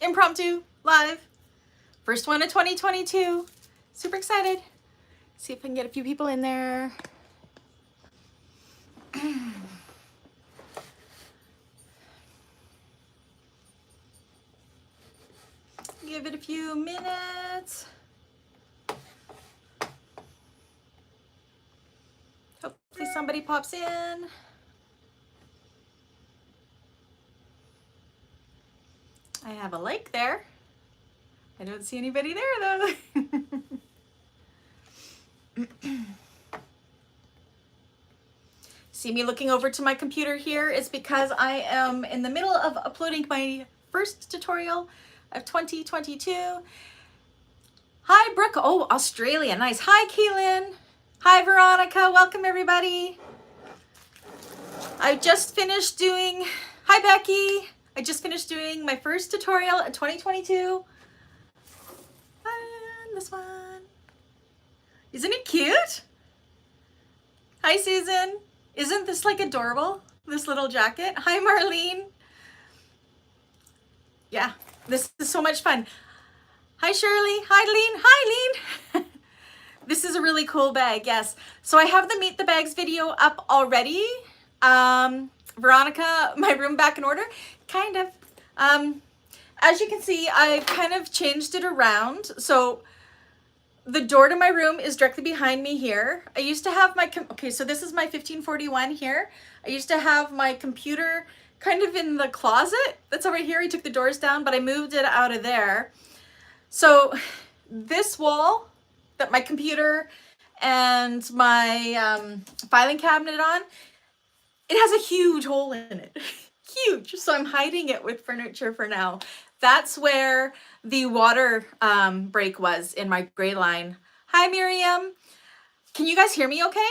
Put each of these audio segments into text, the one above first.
impromptu, live. First one of 2022. Super excited. See if I can get a few people in there. Give it a few minutes. Hopefully somebody pops in. I have a like there. I don't see anybody there though. See me looking over to my computer here is because I am in the middle of uploading my first tutorial of 2022. Hi, Brooke. Oh, Australia. Nice. Hi, Keelan. Hi, Veronica. Welcome, everybody. I just finished doing... Hi, Becky. I just finished doing my first tutorial in 2022. And this one. Isn't it cute? Hi, Susan. Isn't this like adorable? This little jacket. Hi, Marlene. Yeah, this is so much fun. Hi, Shirley. Hi, Lean. Hi, Lean. This is a really cool bag, yes. So I have the Meet the Bags video up already. Veronica, my room back in order? Kind of. As you can see, I've kind of changed it around. So the door to my room is directly behind me here. I used to have my, okay, so this is my 1541 here. I used to have my computer kind of in the closet that's over here. I took the doors down, but I moved it out of there. So this wall that my computer and my filing cabinet on, it has a huge hole in it. Huge. So I'm hiding it with furniture for now. That's where the water break was in my gray line. Hi, Miriam. Can you guys hear me okay?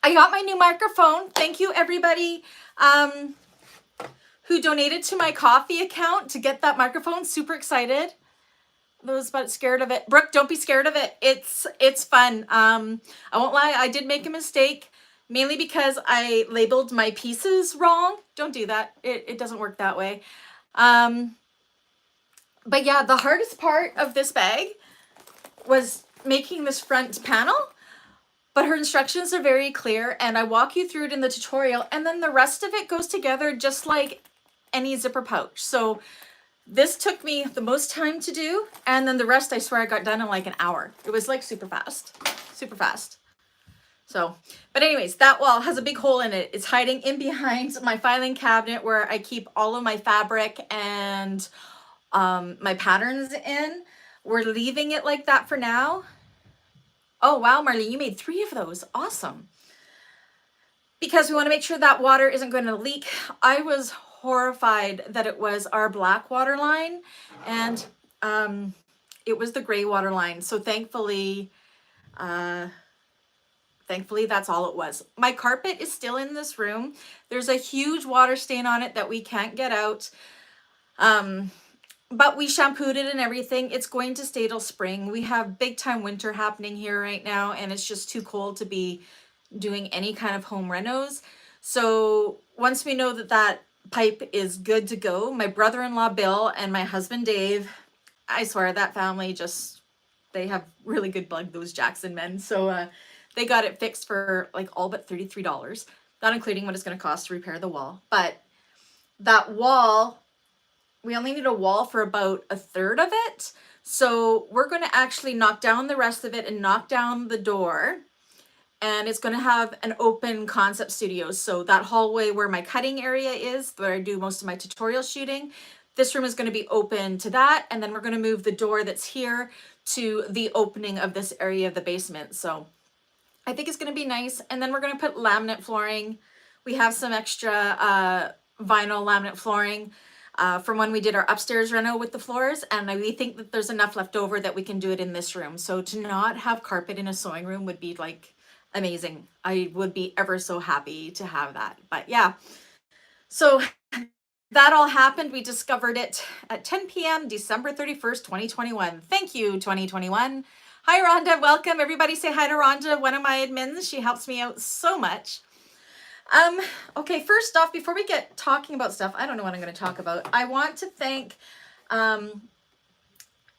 I got my new microphone. Thank you, everybody who donated to my coffee account to get that microphone. Super excited. Those but scared of it. Brooke, don't be scared of it. It's fun. I won't lie, I did make a mistake, mainly because I labeled my pieces wrong. Don't do that. It doesn't work that way. But yeah, the hardest part of this bag was making this front panel, but her instructions are very clear and I walk you through it in the tutorial, and then the rest of it goes together just like any zipper pouch. So this took me the most time to do, and then the rest I swear I got done in like an hour. It was like super fast, super fast. So, but anyways, that wall has a big hole in it. It's hiding in behind my filing cabinet where I keep all of my fabric and my patterns in. We're leaving it like that for now. Oh, wow, Marlene, you made 3 of those. Awesome. Because we want to make sure that water isn't going to leak. I was horrified that it was our black water line and it was the gray water line. So thankfully that's all it was. My carpet is still in this room. There's a huge water stain on it that we can't get out. But we shampooed it and everything. It's going to stay till spring. We have big time winter happening here right now, and it's just too cold to be doing any kind of home renos. So once we know that that pipe is good to go, my brother-in-law Bill and my husband Dave, I swear that family just, they have really good blood, those Jackson men. So they got it fixed for like all but $33, not including what it's going to cost to repair the wall. But that wall, we only need a wall for about a third of it. So we're going to actually knock down the rest of it and knock down the door. And it's going to have an open concept studio. So that hallway where my cutting area is, where I do most of my tutorial shooting, this room is going to be open to that. And then we're going to move the door that's here to the opening of this area of the basement. So I think it's going to be nice. And then we're going to put laminate flooring. We have some extra vinyl laminate flooring from when we did our upstairs reno with the floors. And we think that there's enough left over that we can do it in this room. So to not have carpet in a sewing room would be like amazing. I would be ever so happy to have that. But yeah, so that all happened. We discovered it at 10 p.m. December 31st, 2021. Thank you, 2021. Hi, Rhonda. Welcome. Everybody say hi to Rhonda, one of my admins. She helps me out so much. Okay, first off, before we get talking about stuff, I don't know what I'm going to talk about. I want to thank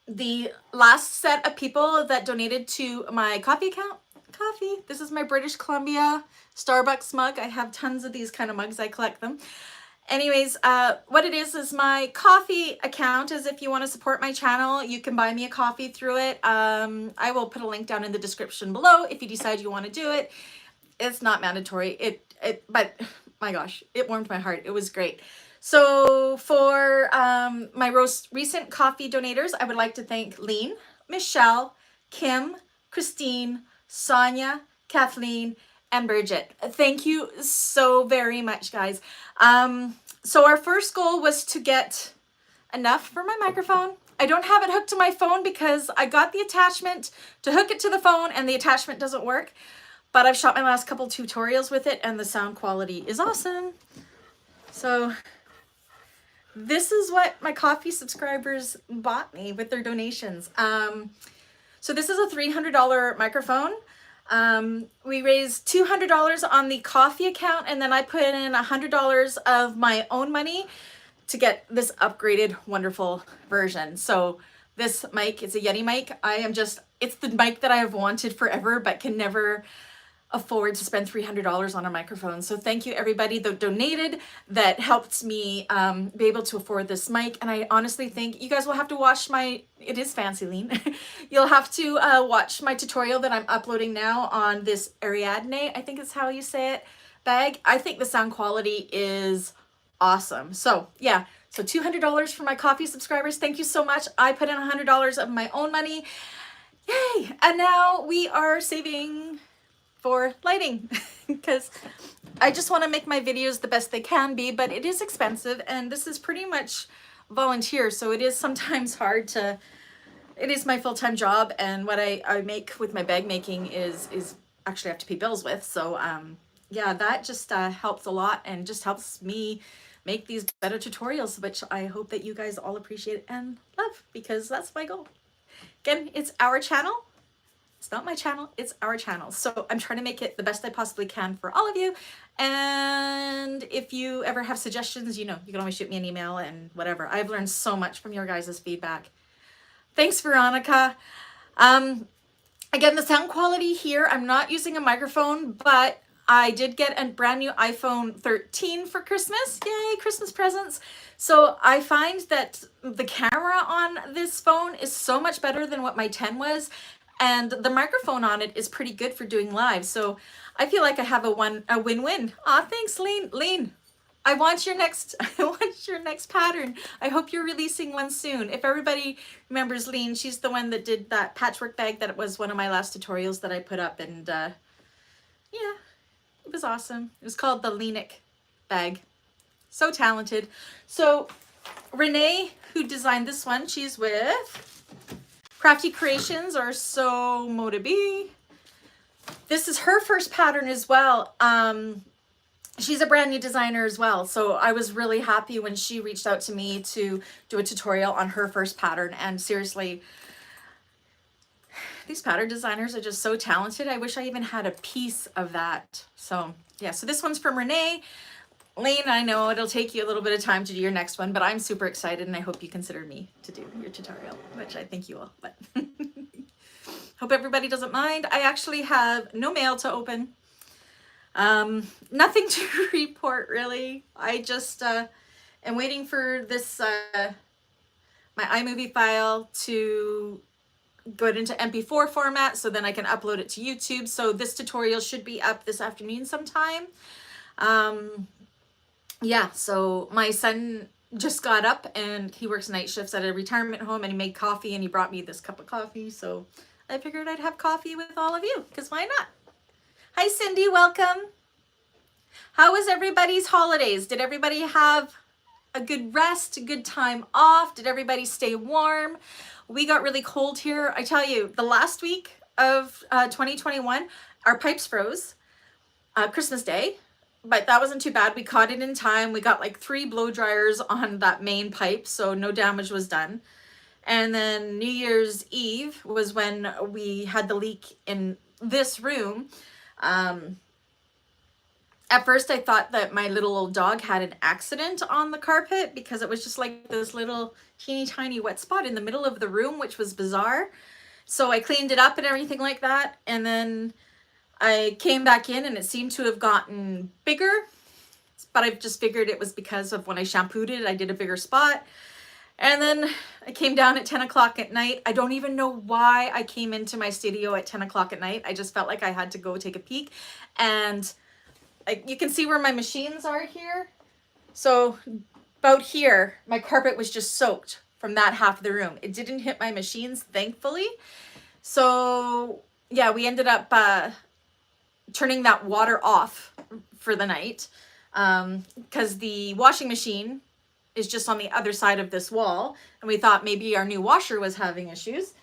the last set of people that donated to my coffee account. Coffee. This is my British Columbia Starbucks mug. I have tons of these kind of mugs. I collect them. Anyways, what it is my coffee account is if you want to support my channel, you can buy me a coffee through it. I will put a link down in the description below if you decide you want to do it. It's not mandatory. But my gosh, it warmed my heart. It was great. So for my recent coffee donators, I would like to thank Lean, Michelle, Kim, Christine, Sonia, Kathleen, and Bridget. Thank you so very much, guys. So our first goal was to get enough for my microphone. I don't have it hooked to my phone because I got the attachment to hook it to the phone and the attachment doesn't work. But I've shot my last couple tutorials with it and the sound quality is awesome. So this is what my coffee subscribers bought me with their donations. So this is a $300 microphone. We raised $200 on the coffee account, and then I put in $100 of my own money to get this upgraded, wonderful version. So this mic is a Yeti mic. It's the mic that I have wanted forever, but can never afford to spend $300 on a microphone. So thank you everybody that donated, that helped me be able to afford this mic. And I honestly think you guys will have to watch it is fancy Lean. You'll have to watch my tutorial that I'm uploading now on this Ariadne, I think is how you say it, bag. I think the sound quality is awesome. So yeah, so $200 for my coffee subscribers. Thank you so much. I put in $100 of my own money. Yay! And now we are saving for lighting because I just want to make my videos the best they can be, but it is expensive and this is pretty much volunteer, so it is sometimes hard to, it is my full-time job, and what I make with my bag making is actually I have to pay bills with. So yeah, that just helps a lot and just helps me make these better tutorials, which I hope that you guys all appreciate and love, because that's my goal. Again, it's our channel. It's not my channel, it's our channel. So I'm trying to make it the best I possibly can for all of you. And if you ever have suggestions, you can always shoot me an email and whatever. I've learned so much from your guys' feedback. Thanks, Veronica. Again, the sound quality here, I'm not using a microphone, but I did get a brand new iPhone 13 for Christmas. Yay, Christmas presents. So I find that the camera on this phone is so much better than what my 10 was. And the microphone on it is pretty good for doing live. So I feel like I have a win-win. Aw, thanks, Lean. I want your next pattern. I hope you're releasing one soon. If everybody remembers Lean, she's the one that did that patchwork bag that was one of my last tutorials that I put up. And yeah, it was awesome. It was called the Leanic bag. So talented. So Renee, who designed this one, she's with Crafty Creations, or So Moda B. This is her first pattern as well. She's a brand new designer as well. So I was really happy when she reached out to me to do a tutorial on her first pattern. And seriously, these pattern designers are just so talented. I wish I even had a piece of that. So yeah, so this one's from Renee. Lane, I know it'll take you a little bit of time to do your next one, but I'm super excited and I hope you consider me to do your tutorial, which I think you will, but hope everybody doesn't mind. I actually have no mail to open. Nothing to report really. I just am waiting for this, my iMovie file to go into MP4 format so then I can upload it to YouTube. So this tutorial should be up this afternoon sometime. Yeah, so my son just got up and he works night shifts at a retirement home and he made coffee and he brought me this cup of coffee. So I figured I'd have coffee with all of you, because why not? Hi, Cindy, welcome. How was everybody's holidays? Did everybody have a good rest, a good time off? Did everybody stay warm? We got really cold here. I tell you, the last week of 2021, our pipes froze Christmas Day. But that wasn't too bad. We caught it in time. We got like 3 blow dryers on that main pipe, so no damage was done. And then New Year's Eve was when we had the leak in this room. And At first I thought that my little old dog had an accident on the carpet because it was just like this little teeny tiny wet spot in the middle of the room, which was bizarre. So I cleaned it up and everything like that. And then I came back in and it seemed to have gotten bigger, but I just figured it was because of when I shampooed it, I did a bigger spot. And then I came down at 10 o'clock at night. I don't even know why I came into my studio at 10 o'clock at night. I just felt like I had to go take a peek. And you can see where my machines are here. So about here, my carpet was just soaked from that half of the room. It didn't hit my machines, thankfully. So yeah, we ended up turning that water off for the night because the washing machine is just on the other side of this wall. And we thought maybe our new washer was having issues.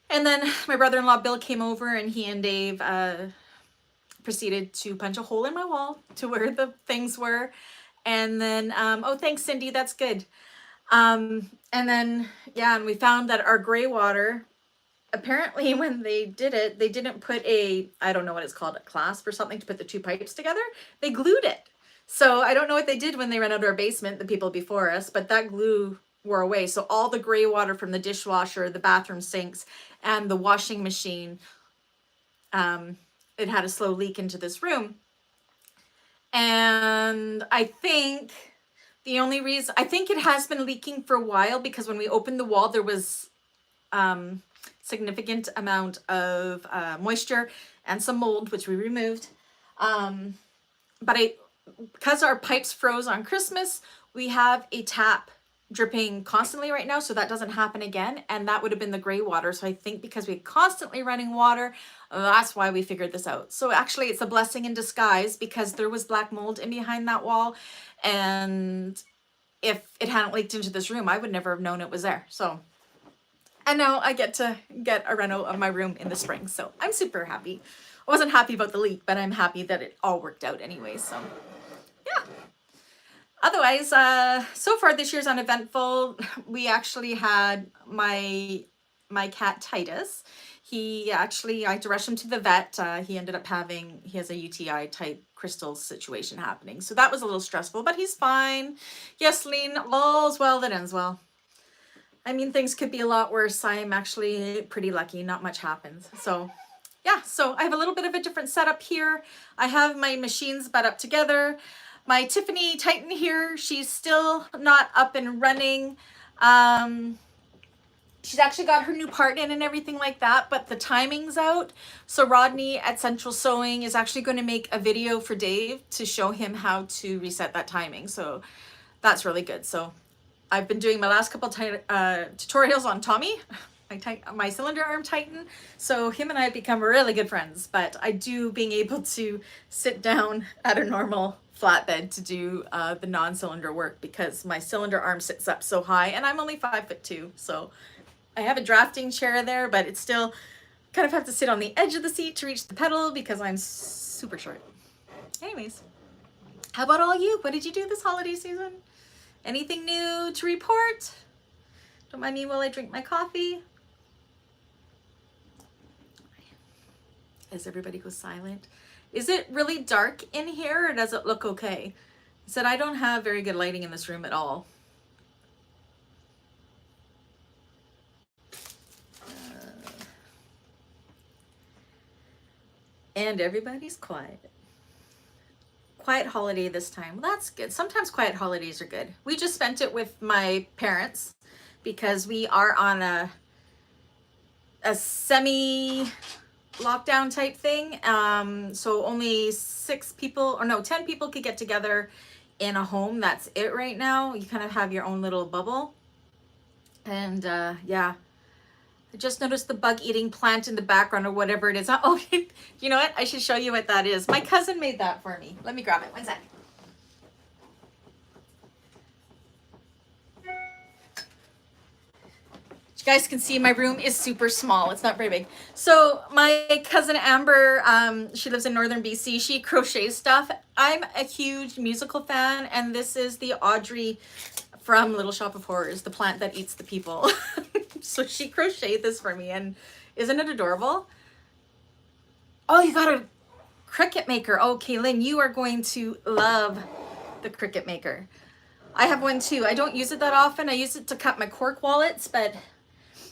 And then my brother-in-law Bill came over and he and Dave proceeded to punch a hole in my wall to where the things were. And then, oh, thanks, Cindy, that's good. And then, yeah, and we found that our gray water, apparently when they did it, they didn't put a, I don't know what it's called, a clasp or something to put the two pipes together. They glued it. So I don't know what they did when they ran out our basement, the people before us, but that glue wore away. So all the gray water from the dishwasher, the bathroom sinks, and the washing machine, it had a slow leak into this room. And I think the only reason, I think it has been leaking for a while because when we opened the wall, there was significant amount of moisture and some mold, which we removed. But because our pipes froze on Christmas, we have a tap dripping constantly right now, so that doesn't happen again, and that would have been the gray water. So I think because we're constantly running water, that's why we figured this out. So actually it's a blessing in disguise because there was black mold in behind that wall, and if it hadn't leaked into this room, I would never have known it was there. So, and now I get to get a reno of my room in the spring, so I'm super happy. I wasn't happy about the leak, but I'm happy that it all worked out anyway. So yeah. Otherwise, so far this year's uneventful. We actually had my cat Titus. He actually, I had to rush him to the vet. He ended up he has a UTI type crystal situation happening. So that was a little stressful, but he's fine. Yes, Lean, all's well that ends well. I mean, things could be a lot worse. I'm actually pretty lucky. Not much happens. So yeah, so I have a little bit of a different setup here. I have my machines butt up together. My Tiffany Titan here, she's still not up and running. She's actually got her new part in and everything like that, but the timing's out. So Rodney at Central Sewing is actually going to make a video for Dave to show him how to reset that timing. So that's really good. So I've been doing my last couple tutorials on Tommy, my cylinder arm Titan. So him and I have become really good friends, but I do being able to sit down at a normal flatbed to do the non-cylinder work because my cylinder arm sits up so high and I'm only 5'2". So I have a drafting chair there, but it's still kind of have to sit on the edge of the seat to reach the pedal because I'm super short. Anyways, how about all you? What did you do this holiday season? Anything new to report? Don't mind me while I drink my coffee. As everybody goes silent. Is it really dark in here or does it look okay? I said I don't have very good lighting in this room at all. And everybody's quiet. Quiet holiday this time. Well, that's good. Sometimes quiet holidays are good. We just spent it with my parents because we are on a semi lockdown type thing. So only 10 people could get together in a home. That's it right now. You kind of have your own little bubble. And yeah, I just noticed the bug eating plant in the background or whatever it is. Oh, you know what? I should show you what that is. My cousin made that for me. Let me grab it. One sec. You guys can see my room is super small. It's not very big. So my cousin Amber, she lives in northern BC. She crochets stuff. I'm a huge musical fan, and this is the Audrey from Little Shop of Horrors, the plant that eats the people. So she crocheted this for me, and isn't it adorable? Oh, you gotta Cricut maker. Oh, Kaylin, you are going to love the Cricut maker. I have one too. I don't use it that often. I use it to cut my cork wallets, but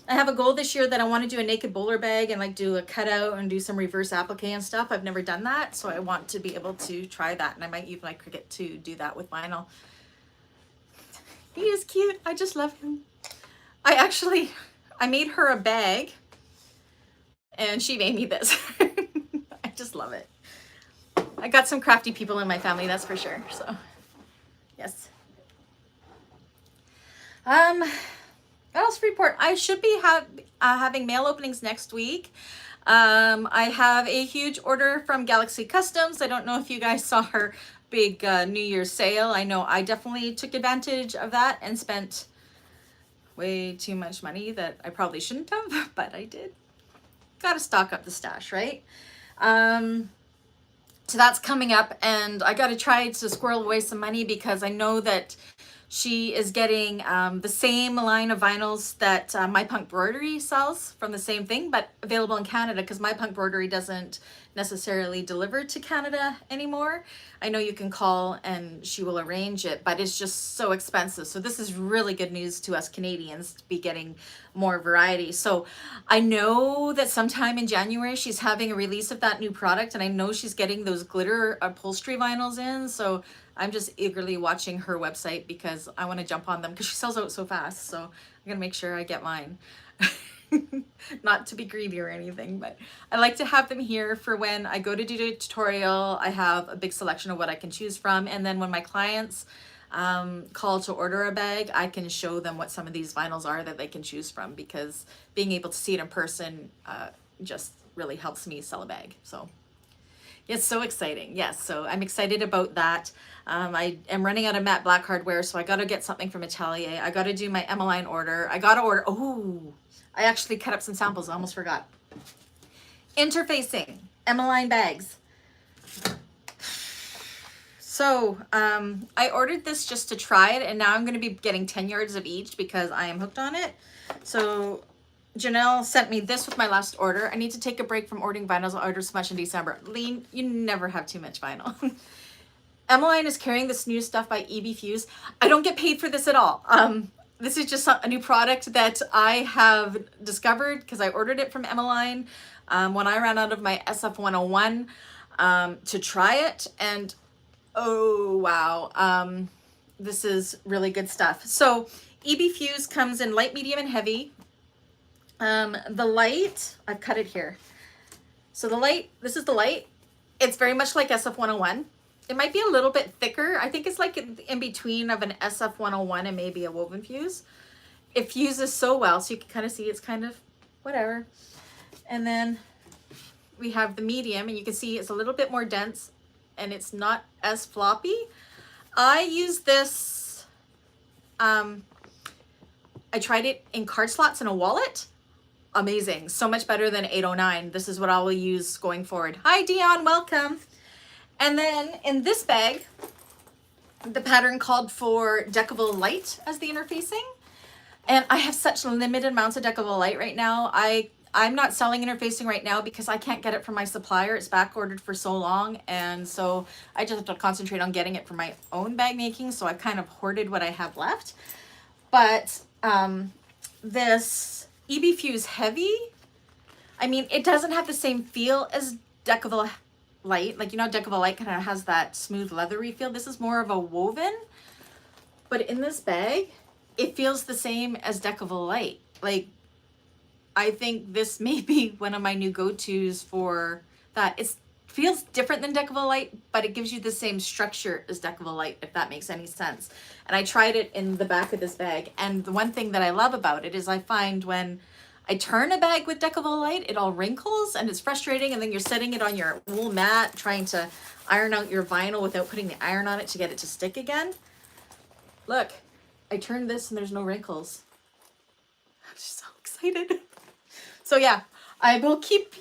I have a goal this year that I want to do a naked bowler bag and like do a cutout and do some reverse applique and stuff. I've never done that, so I want to be able to try that, and I might use my Cricut to do that with vinyl. He is cute. I just love him. I made her a bag and she made me this. I just love it. I got some crafty people in my family, that's for sure. So, yes. What else to report? I should be having mail openings next week. I have a huge order from Galaxy Customs. I don't know if you guys saw her big New Year's sale. I know I definitely took advantage of that and spent way too much money that I probably shouldn't have, but I did. Got to stock up the stash, right? So that's coming up, and I got to try to squirrel away some money because I know that she is getting the same line of vinyls that My Punk Broderie sells from the same thing, but available in Canada because My Punk Broderie doesn't necessarily deliver to Canada anymore. I know you can call and she will arrange it, but it's just so expensive. So this is really good news to us Canadians to be getting more variety. So I know that sometime in January she's having a release of that new product, and I know she's getting those glitter upholstery vinyls in. So I'm just eagerly watching her website because I want to jump on them because she sells out so fast. So I'm going to make sure I get mine. Not to be greedy or anything, but I like to have them here for when I go to do a tutorial. I have a big selection of what I can choose from. And then when my clients call to order a bag, I can show them what some of these vinyls are that they can choose from, because being able to see it in person just really helps me sell a bag. So it's so exciting. Yes, so I'm excited about that. I am running out of matte black hardware, so I got to get something from Atelier. I got to do my Emmaline order. I got to order, oh, I actually cut up some samples. I almost forgot. Interfacing, Emmaline Bags. So I ordered this just to try it, and now I'm going to be getting 10 yards of each because I am hooked on it. So Janelle sent me this with my last order. I need to take a break from ordering vinyls. I ordered so much in December. Lean, you never have too much vinyl. Emmaline is carrying this new stuff by EB Fuse. I don't get paid for this at all. This is just a new product that I have discovered because I ordered it from Emmaline when I ran out of my SF101 to try it. And oh, wow. This is really good stuff. So EB Fuse comes in light, medium, and heavy. The light, I've cut it here. So the light, this is the light. It's very much like SF101. It might be a little bit thicker. I think it's like in between of an SF101 and maybe a woven fuse. It fuses so well, so you can kind of see it's kind of whatever. And then we have the medium, and you can see it's a little bit more dense and it's not as floppy. I use this, I tried it in card slots in a wallet. Amazing, so much better than 809. This is what I will use going forward. Hi Dion, welcome. And then in this bag, the pattern called for Deckable Light as the interfacing. And I have such limited amounts of Deckable Light right now. I'm not selling interfacing right now because I can't get it from my supplier. It's back ordered for so long. And so I just have to concentrate on getting it for my own bag making. So I've kind of hoarded what I have left. But this EB Fuse Heavy, I mean, it doesn't have the same feel as Deckable Light. Like, you know, Deckable Light kind of has that smooth leathery feel. This is more of a woven, but in this bag, it feels the same as Deckable Light. Like, I think this may be one of my new go-tos for that. It feels different than Deckable Light, but it gives you the same structure as Deckable Light, if that makes any sense. And I tried it in the back of this bag, and the one thing that I love about it is I find when I turn a bag with Deckable Light, it all wrinkles and it's frustrating, and then you're setting it on your wool mat trying to iron out your vinyl without putting the iron on it to get it to stick again. Look, I turned this and there's no wrinkles. I'm just so excited. So yeah, I will keep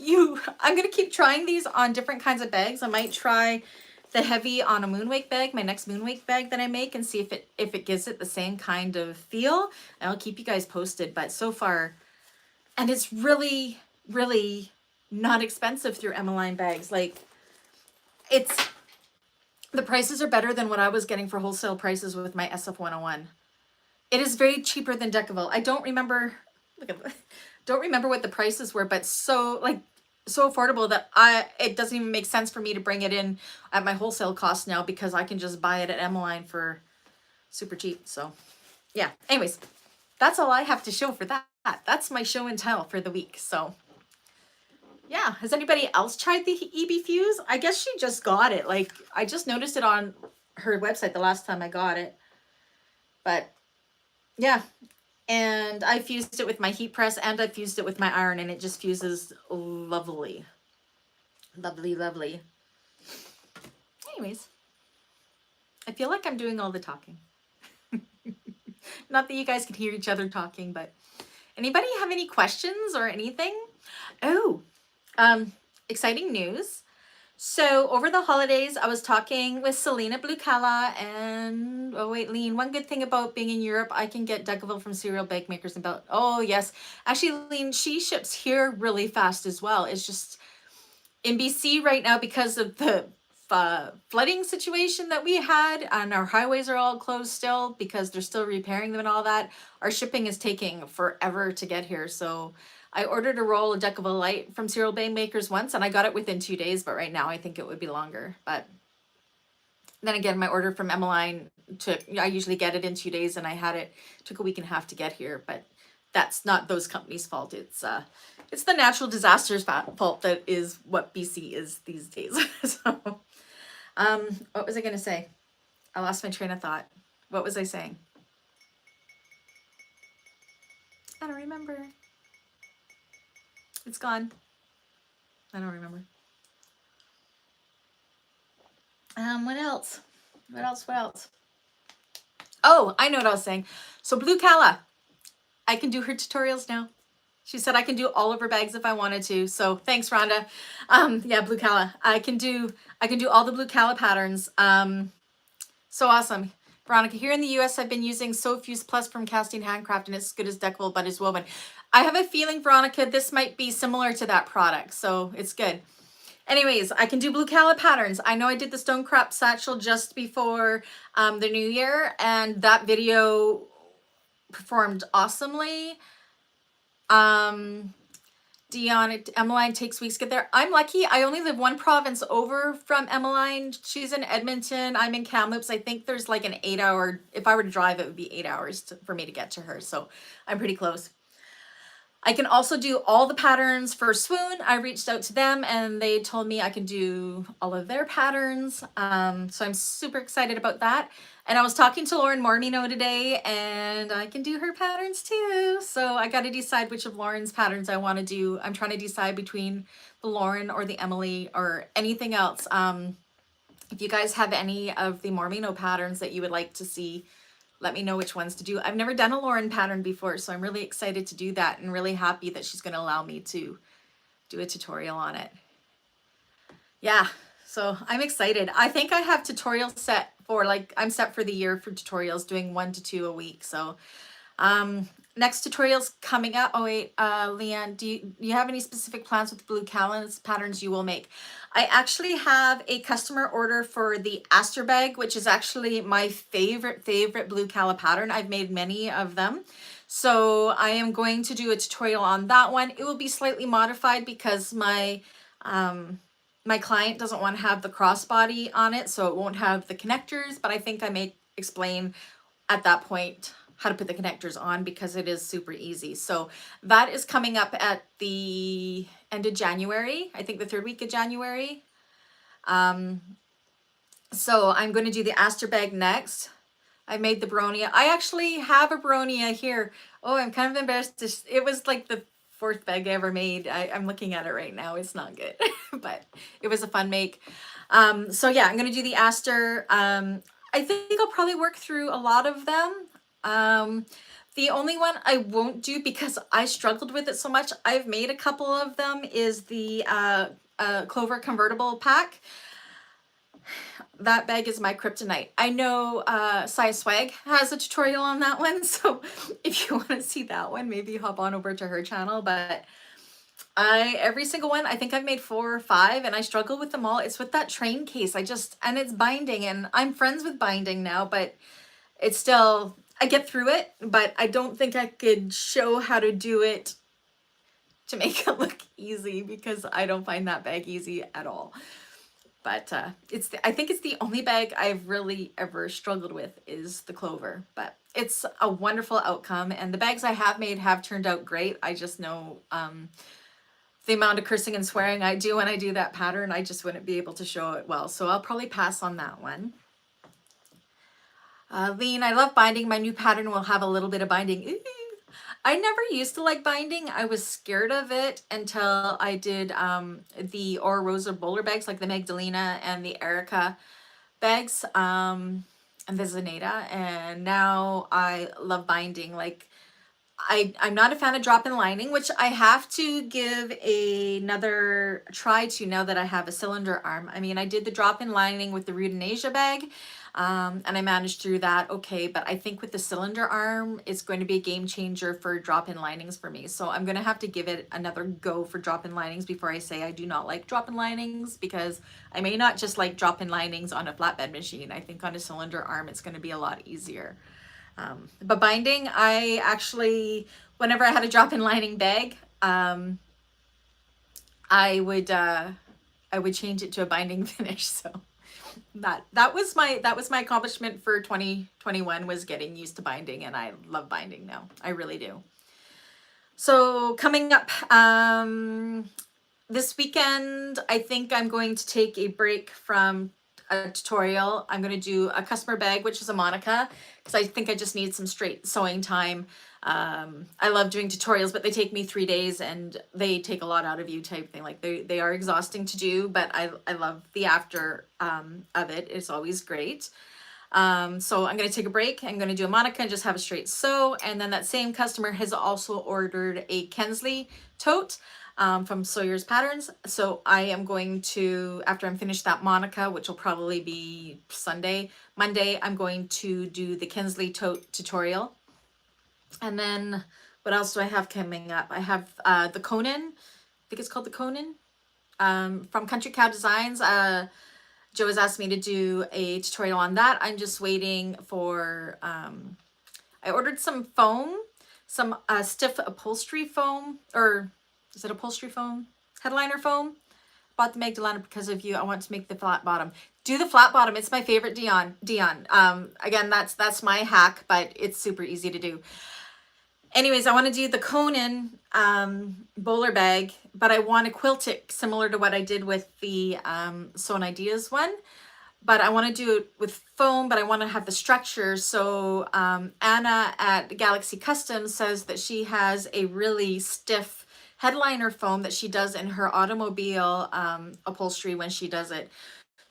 I'm going to keep trying these on different kinds of bags. I might try the heavy on a Moonwake bag, my next Moonwake bag that I make, and see if it gives it the same kind of feel. And I'll keep you guys posted, but so far, and it's really, really not expensive through Emmaline Bags. Like, it's, the prices are better than what I was getting for wholesale prices with my SF101. It is very cheaper than Decaville. I don't remember, look at that. Don't remember what the prices were, but so like so affordable that it doesn't even make sense for me to bring it in at my wholesale cost now, because I can just buy it at Emmaline for super cheap. So yeah, anyways, that's all I have to show for that. That's my show and tell for the week. So yeah, has anybody else tried the EB Fuse? I guess she just got it. Like, I just noticed it on her website the last time I got it. But yeah, and I fused it with my heat press and I fused it with my iron, and it just fuses lovely. Lovely, lovely. Anyways, I feel like I'm doing all the talking. Not that you guys can hear each other talking, but anybody have any questions or anything? Oh, exciting news. So over the holidays, I was talking with Selena Blue Calla and, oh wait, Lean, one good thing about being in Europe, I can get Decaville from cereal bag makers in about, oh yes. Actually, Lean, she ships here really fast as well. It's just in BC right now, because of the flooding situation that we had, and our highways are all closed still because they're still repairing them and all that. Our shipping is taking forever to get here. So I ordered a roll of Decaville Light from cereal bag makers once, and I got it within 2 days, but right now I think it would be longer. But then again, my order from Emmaline took, I usually get it in 2 days, and I had it, took a week and a half to get here, but that's not those companies' fault. It's the natural disasters fault that is what BC is these days. So, what was I going to say? I lost my train of thought. What was I saying? I don't remember. It's gone. I don't remember. What else? What else? Oh, I know what I was saying. So Blue Calla, I can do her tutorials now. She said I can do all of her bags if I wanted to. So thanks, Rhonda. Yeah, Blue Calla. I can do all the Blue Calla patterns. So awesome. Veronica, here in the US, I've been using SewFuse Plus from Casting Handcraft, and it's as good as Decaville, but it's woven. I have a feeling, Veronica, this might be similar to that product, so it's good. Anyways, I can do Blue Calla patterns. I know I did the Stone Crop Satchel just before the new year, and that video performed awesomely. Dion, Emmaline takes weeks to get there. I'm lucky. I only live one province over from Emmaline. She's in Edmonton. I'm in Kamloops. I think there's like an 8-hour, if I were to drive, it would be 8 hours for me to get to her. So I'm pretty close. I can also do all the patterns for Swoon. I reached out to them and they told me I can do all of their patterns. So I'm super excited about that. And I was talking to Lauren Mormino today, and I can do her patterns too. So I got to decide which of Lauren's patterns I want to do. I'm trying to decide between the Lauren or the Emily or anything else. If you guys have any of the Mormino patterns that you would like to see, let me know which ones to do. I've never done a Lauren pattern before, so I'm really excited to do that and really happy that she's going to allow me to do a tutorial on it. Yeah, so I'm excited. I think I have tutorials set for, like, I'm set for the year for tutorials, doing 1 to 2 a week. So next tutorials coming up. Oh wait, Leanne, do you have any specific plans with Blue Calla's patterns you will make? I actually have a customer order for the Aster bag, which is actually my favorite Blue Calla pattern. I've made many of them. So I am going to do a tutorial on that one. It will be slightly modified because my my client doesn't want to have the crossbody on it, so it won't have the connectors, but I think I may explain at that point how to put the connectors on because it is super easy. So that is coming up at the end of January, I think the 3rd week of January. So I'm going to do the Aster bag next. I made the Baronia. I actually have a Baronia here. Oh, I'm kind of embarrassed. It was like the 4th bag I ever made. I'm looking at it right now. It's not good, but it was a fun make. So yeah, I'm going to do the Aster. I think I'll probably work through a lot of them. The only one I won't do because I struggled with it so much, I've made a couple of them, is the Clover convertible pack. That bag is my kryptonite. I know Sai Swag has a tutorial on that one, so if you want to see that one, maybe hop on over to her channel. But Every single one, I think I've made 4 or 5, and I struggle with them all. It's with that train case. And it's binding, and I'm friends with binding now, but it's still, I get through it, but I don't think I could show how to do it to make it look easy, because I don't find that bag easy at all. But I think it's the only bag I've really ever struggled with is the clover. But it's a wonderful outcome, and the bags I have made have turned out great. I just know the amount of cursing and swearing I do when I do that pattern, I just wouldn't be able to show it well. So I'll probably pass on that one. Lean, I love binding. My new pattern will have a little bit of binding. Ooh. I never used to like binding. I was scared of it until I did the Aura Rosa bowler bags, like the Magdalena and the Erica bags, and the Zaneta. And now I love binding. Like, I'm not a fan of drop-in lining, which I have to give another try to now that I have a cylinder arm. I mean, I did the drop-in lining with the Rudinasia bag, and I managed through that okay, but I think with the cylinder arm, it's going to be a game changer for drop-in linings for me. So I'm going to have to give it another go for drop-in linings before I say I do not like drop-in linings, because I may not just like drop-in linings on a flatbed machine. I think on a cylinder arm, it's going to be a lot easier. But binding, I actually, whenever I had a drop-in lining bag, I would change it to a binding finish. So that was my accomplishment for 2021, was getting used to binding, and I love binding now. I really do. So coming up this weekend, I think I'm going to take a break from a tutorial. I'm going to do a customer bag, which is a Monica, because I think I just need some straight sewing time. I love doing tutorials, but they take me 3 days, and they take a lot out of you type thing. Like, they are exhausting to do, but I love the after of it. It's always great. So I'm going to take a break. I'm going to do a Monica and just have a straight sew. And then that same customer has also ordered a Kensley tote from Sawyer's Patterns. So I am going to, after I'm finished that Monica, which will probably be Monday, I'm going to do the Kensley tote tutorial. And then what else do I have coming up? I have the Conan, I think it's called the Conan, from Country Cow Designs. Joe has asked me to do a tutorial on that. I'm just waiting for, I ordered some foam, some stiff upholstery foam, or is it upholstery foam? Headliner foam. Bought the Magdalena because of you. I want to make the flat bottom. Do the flat bottom. It's my favorite Dion. Again, that's my hack, but it's super easy to do. Anyways, I want to do the Conan bowler bag, but I want to quilt it similar to what I did with the Sewn Ideas one. But I want to do it with foam, but I want to have the structure. So Anna at Galaxy Customs says that she has a really stiff headliner foam that she does in her automobile upholstery when she does it.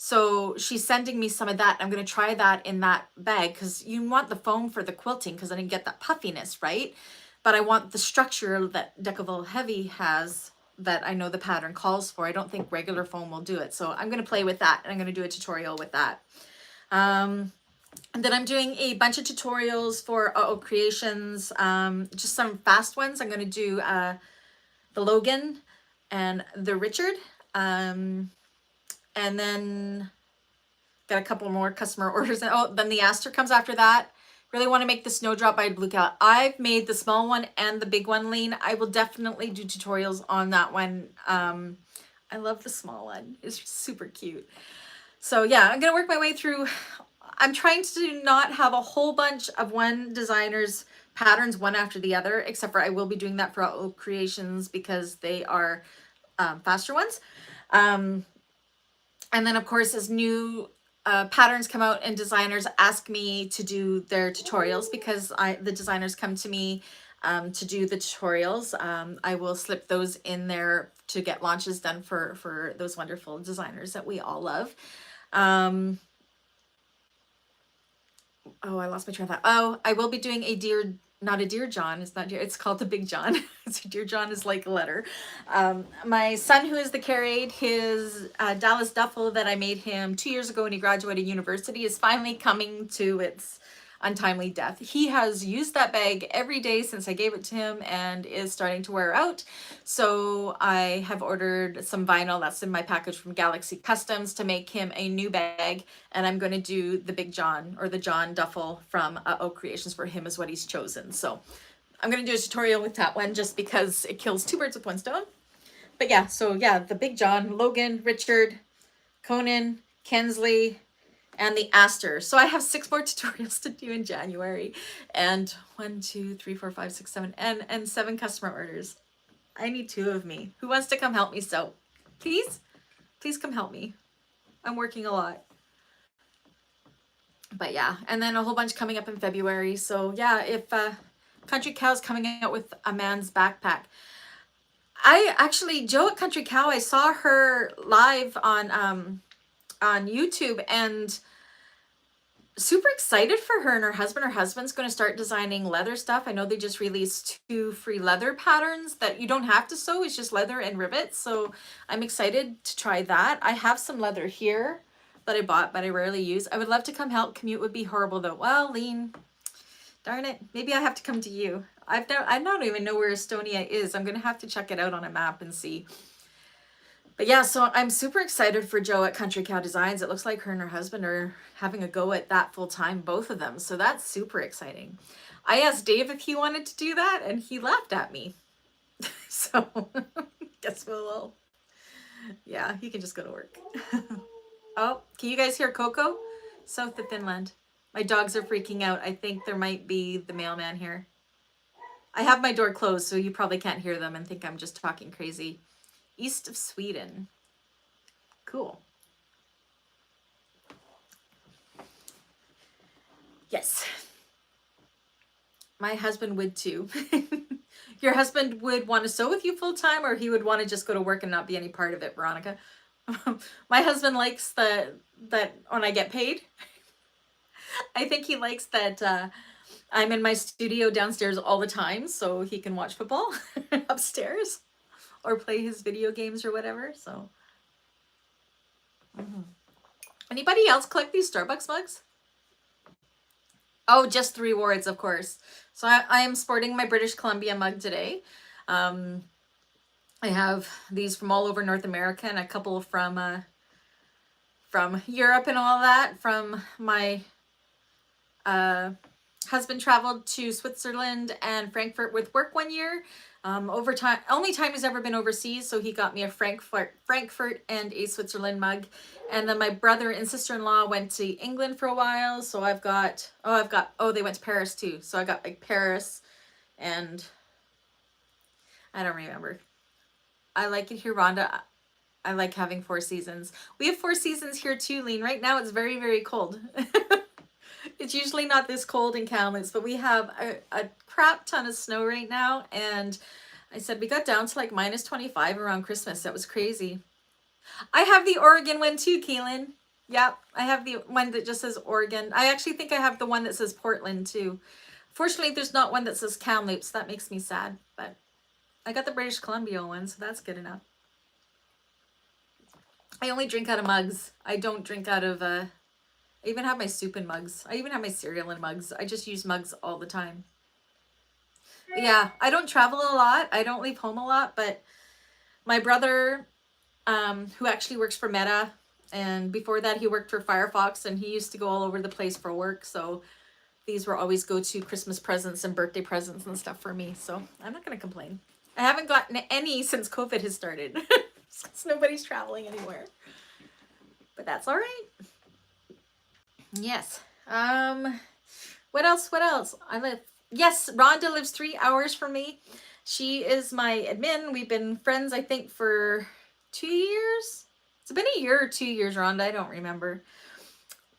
So she's sending me some of that. I'm going to try that in that bag, because you want the foam for the quilting, because then you get that puffiness, right? But I want the structure that Decaville Heavy has that I know the pattern calls for. I don't think regular foam will do it. So I'm going to play with that, and I'm going to do a tutorial with that. And then I'm doing a bunch of tutorials for Creations, just some fast ones. I'm going to do the Logan and the Richard. And then got a couple more customer orders. Oh, then the Aster comes after that. Really want to make the Snowdrop by Blue Calla. I've made the small one and the big one, Lean. I will definitely do tutorials on that one. I love the small one. It's super cute. So yeah, I'm going to work my way through. I'm trying to not have a whole bunch of one designer's patterns one after the other, except for I will be doing that for Oak Creations because they are faster ones. And then, of course, as new patterns come out and designers ask me to do their tutorials, because the designers come to me to do the tutorials, I will slip those in there to get launches done for those wonderful designers that we all love. Oh, I lost my train of thought. Oh, I will be doing a not a Dear John, it's not Dear, it's called the Big John. So Dear John is like a letter. My son, who is the Carade, his Dallas duffel that I made him 2 years ago when he graduated university, is finally coming to its untimely death. He has used that bag every day since I gave it to him and is starting to wear out. So I have ordered some vinyl that's in my package from Galaxy Customs to make him a new bag. And I'm going to do the Big John, or the John duffel from Oak Creations for him, is what he's chosen. So I'm going to do a tutorial with that one just because it kills two birds with one stone. But yeah, so yeah, the Big John, Logan, Richard, Conan, Kensley, and the Aster. So I have 6 more tutorials to do in January, and 1, 2, 3, 4, 5, 6, 7, and 7 customer orders. I need 2 of me. Who wants to come help me sew? Please? Please come help me. I'm working a lot. But yeah, and then a whole bunch coming up in February. So yeah, if Country Cow's coming out with a man's backpack. I actually, Joe at Country Cow, I saw her live on YouTube, and super excited for her and her husband. Her husband's going to start designing leather stuff. I know they just released 2 free leather patterns that you don't have to sew. It's just leather and rivets. So I'm excited to try that. I have some leather here that I bought, but I rarely use. I would love to come help. Commute would be horrible though. Well, Lean, darn it. Maybe I have to come to you. I don't even know where Estonia is. I'm going to have to check it out on a map and see. But yeah, so I'm super excited for Joe at Country Cow Designs. It looks like her and her husband are having a go at that full time, both of them. So that's super exciting. I asked Dave if he wanted to do that, and he laughed at me. So guess we'll, yeah, he can just go to work. Oh, can you guys hear Coco? South of Finland. My dogs are freaking out. I think there might be the mailman here. I have my door closed, so you probably can't hear them and think I'm just talking crazy. East of Sweden. Cool. Yes. My husband would too. Your husband would want to sew with you full time, or he would want to just go to work and not be any part of it, Veronica? My husband likes that when I get paid. I think he likes that I'm in my studio downstairs all the time so he can watch football upstairs or play his video games or whatever. So anybody else collect these Starbucks mugs? Oh, just the rewards, of course. So I am sporting my British Columbia mug today. I have these from all over North America and a couple from Europe and all that. From my husband traveled to Switzerland and Frankfurt with work one year. Only time he's ever been overseas, so he got me a Frankfurt and a Switzerland mug. And then my brother and sister-in-law went to England for a while, so they went to Paris too. So I got like Paris, and I don't remember. I like it here, Rhonda. I like having 4 seasons. We have 4 seasons here too, Lean. Right now it's very, very cold. It's usually not this cold in Kamloops, but we have a crap ton of snow right now. And I said we got down to like minus 25 around Christmas. That was crazy. I have the Oregon one too, Keelan. Yep, I have the one that just says Oregon. I actually think I have the one that says Portland too. Fortunately, there's not one that says Kamloops. That makes me sad, but I got the British Columbia one, so that's good enough. I only drink out of mugs. I don't drink out of I even have my soup in mugs. I even have my cereal in mugs. I just use mugs all the time. But yeah, I don't travel a lot. I don't leave home a lot, but my brother, who actually works for Meta, and before that he worked for Firefox, and he used to go all over the place for work. So these were always go-to Christmas presents and birthday presents and stuff for me. So I'm not going to complain. I haven't gotten any since COVID has started. Since nobody's traveling anywhere. But that's all right. Yes. What else? Yes, Rhonda lives 3 hours from me. She is my admin. We've been friends, I think, for 2 years. It's been a year or 2 years, Rhonda. I don't remember.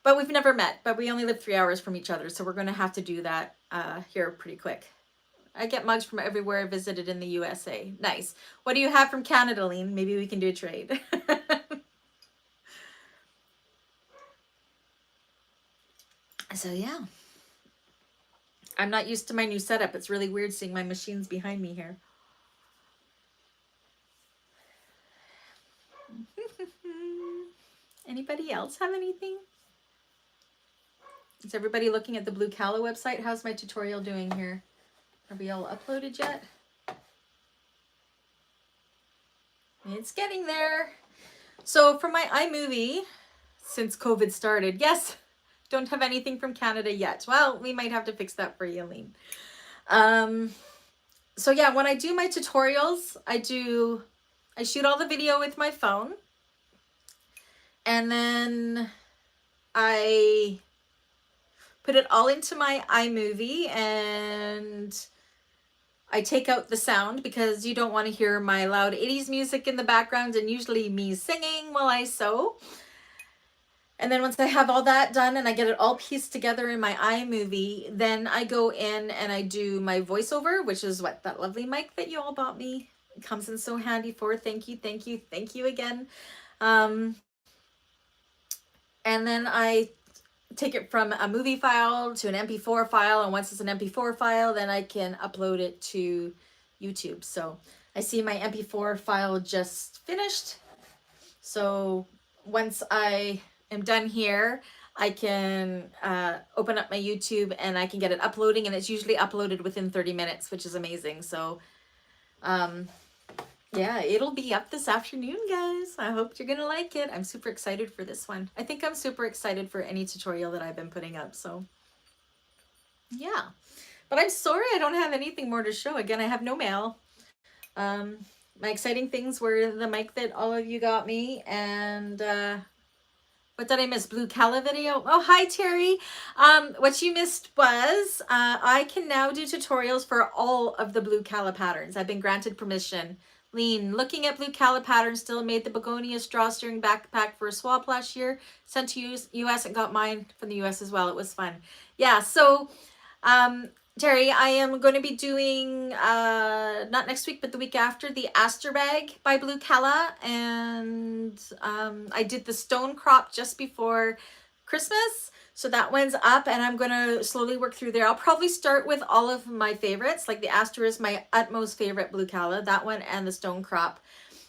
But we've never met. But we only live 3 hours from each other. So we're going to have to do that here pretty quick. I get mugs from everywhere I visited in the USA. Nice. What do you have from Canada, Lean? Maybe we can do a trade. So yeah. I'm not used to my new setup. It's really weird seeing my machines behind me here. Anybody else have anything? Is everybody looking at the Blue Calla website? How's my tutorial doing here? Are we all uploaded yet? It's getting there. So for my iMovie, since COVID started, yes, don't have anything from Canada yet. Well, we might have to fix that for you, Emmaline. So yeah, when I do my tutorials, I shoot all the video with my phone, and then I put it all into my iMovie, and I take out the sound because you don't want to hear my loud 80s music in the background and usually me singing while I sew. And then once I have all that done and I get it all pieced together in my iMovie, then I go in and I do my voiceover, which is what, that lovely mic that you all bought me. It comes in so handy for. Thank you, thank you, thank you again. And then I take it from a movie file to an MP4 file, and once it's an MP4 file, then I can upload it to YouTube. So I see my MP4 file just finished. So once I am done here, I can open up my YouTube and I can get it uploading, and it's usually uploaded within 30 minutes, which is amazing. So yeah, it'll be up this afternoon, guys. I hope you're gonna like it. I'm super excited for this one. I think I'm super excited for any tutorial that I've been putting up, so yeah. But I'm sorry I don't have anything more to show. Again, I have no mail. My exciting things were the mic that all of you got me, and what did I miss? Blue Calla video. Oh, hi, Terry. What you missed was I can now do tutorials for all of the Blue Calla patterns. I've been granted permission. Lean, looking at Blue Calla patterns, still made the begonia drawstring backpack for a swap last year. Sent to US and got mine from the US as well. It was fun. Yeah, so Terry, I am going to be doing, not next week, but the week after, the Aster bag by Blue Calla. And I did the stone crop just before Christmas. So that one's up, and I'm going to slowly work through there. I'll probably start with all of my favorites. Like the Aster is my utmost favorite Blue Calla, that one, and the stone crop.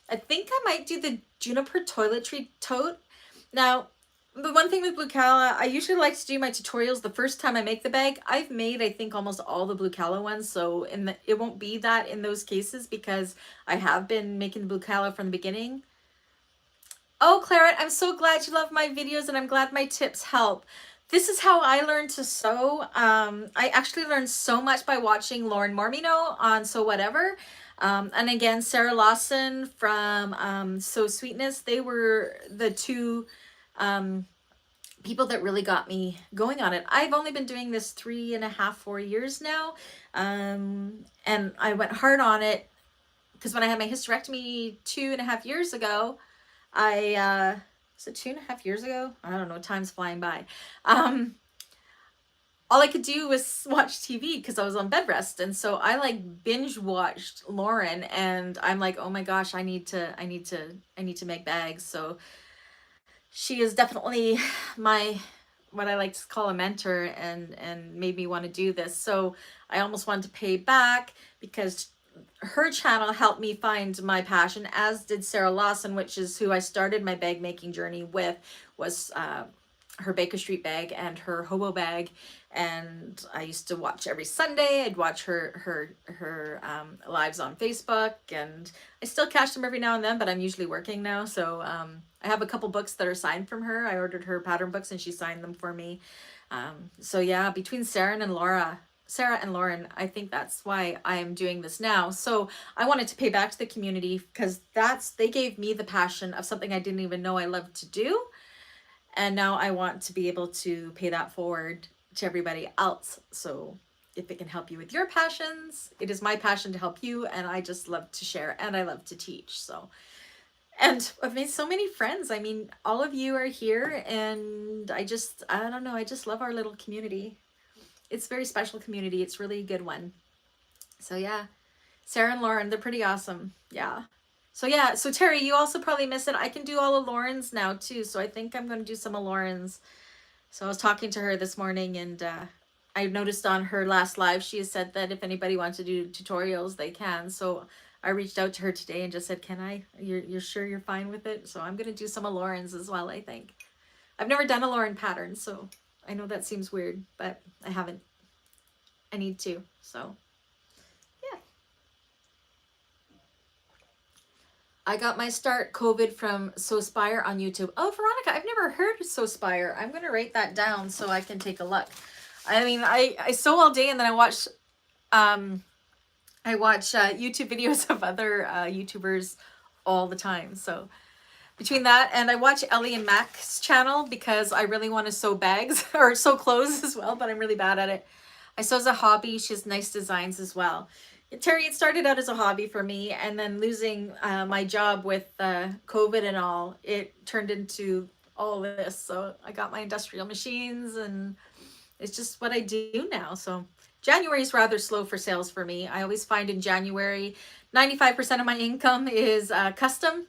I think I might do the juniper toiletry tote. Now, the one thing with Blue Calla, I usually like to do my tutorials the first time I make the bag. I've made, I think, almost all the Blue Calla ones, so it won't be that in those cases because I have been making the Blue Calla from the beginning. Oh, Claret, I'm so glad you love my videos, and I'm glad my tips help. This is how I learned to sew. I actually learned so much by watching Lauren Mormino on Sew Whatever. And again, Sarah Lawson from Sew Sweetness. They were the two people that really got me going on it. I've only been doing this 3.5, 4 years now. And I went hard on it because when I had my hysterectomy 2.5 years ago, was it 2.5 years ago? I don't know, time's flying by. All I could do was watch TV because I was on bed rest. And so I like binge watched Lauren, and I'm like, oh my gosh, I need to make bags. So she is definitely what I like to call a mentor, and made me want to do this. So I almost wanted to pay back because her channel helped me find my passion, as did Sarah Lawson, which is who I started my bag making journey with, was her Baker Street bag and her hobo bag. And I used to watch every Sunday. I'd watch her lives on Facebook, and I still catch them every now and then, but I'm usually working now. So I have a couple books that are signed from her. I ordered her pattern books and she signed them for me. So yeah, between Sarah and Lauren, I think that's why I am doing this now. So I wanted to pay back to the community because they gave me the passion of something I didn't even know I loved to do. And now I want to be able to pay that forward to everybody else. So if it can help you with your passions, it is my passion to help you. And I just love to share, and I love to teach. So, and I've made so many friends. I mean, all of you are here, and I don't know, I just love our little community. It's a very special community. It's really a good one. So yeah, Sarah and Lauren, they're pretty awesome. Yeah. So yeah, so Terry, you also probably missed it. I can do all of Lauren's now too. So I think I'm going to do some of Lauren's. So I was talking to her this morning, and I noticed on her last live, she has said that if anybody wants to do tutorials, they can. So I reached out to her today and just said, can I, you're sure you're fine with it? So I'm going to do some of Lauren's as well, I think. I've never done a Lauren pattern, so I know that seems weird, but I haven't. I need to. So, yeah. I got my start COVID from Sospire on YouTube. Oh, Veronica, I've never heard of Sospire. I'm going to write that down so I can take a look. I mean, I sew all day and then um, I watch YouTube videos of other YouTubers all the time. So between that and I watch Ellie and Mac's channel because I really want to sew bags or sew clothes as well, but I'm really bad at it. I sew as a hobby. She has nice designs as well. Terry, it started out as a hobby for me, and then losing my job with COVID and all, it turned into all this. So I got my industrial machines, and it's just what I do now. So January is rather slow for sales for me. I always find in January, 95% of my income is custom.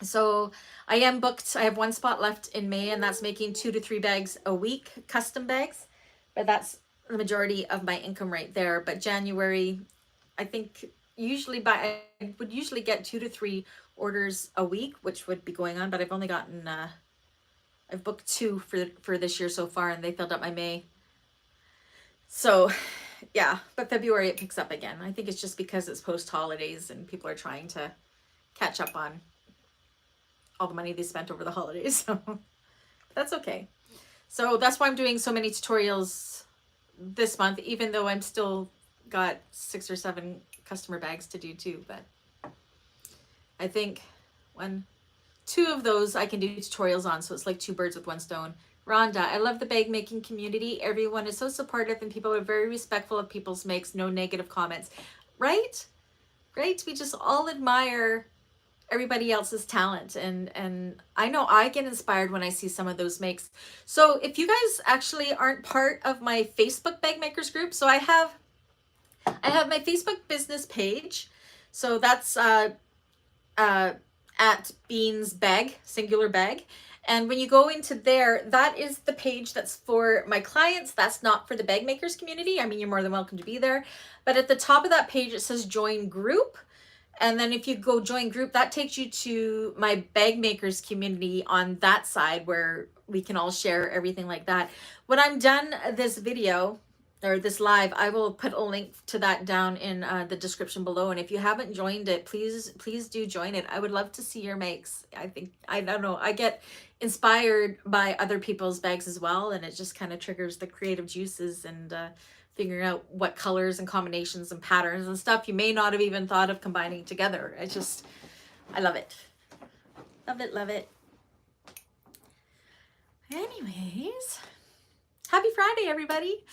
So I am booked. I have one spot left in May, and that's making 2 to 3 bags a week, custom bags. But that's the majority of my income right there. But January, I think I would usually get 2 to 3 orders a week, which would be going on. But I've only gotten, I've booked 2 for this year so far, and they filled up my May. So yeah, but February it picks up again. I think it's just because it's post holidays and people are trying to catch up on all the money they spent over the holidays. So that's okay. So that's why I'm doing so many tutorials this month, even though I'm still got 6 or 7 customer bags to do too. But I think 2 of those I can do tutorials on. So it's like 2 birds with 1 stone. Rhonda, I love the bag making community. Everyone is so supportive and people are very respectful of people's makes. No negative comments. Right? Right? We just all admire everybody else's talent, and I know I get inspired when I see some of those makes. So if you guys actually aren't part of my Facebook bag makers group, so I have my Facebook business page. So that's at Beans Bag, singular bag. And when you go into there, that is the page that's for my clients. That's not for the bag makers community. I mean, you're more than welcome to be there. But at the top of that page, it says join group. And then if you go join group, that takes you to my bag makers community on that side where we can all share everything like that. When I'm done this video or this live, I will put a link to that down in the description below. And if you haven't joined it, please do join it. I would love to see your makes. I don't know, I get inspired by other people's bags as well. And it just kind of triggers the creative juices and figuring out what colors and combinations and patterns and stuff you may not have even thought of combining together. I love it. Love it, love it. Anyways, happy Friday, everybody.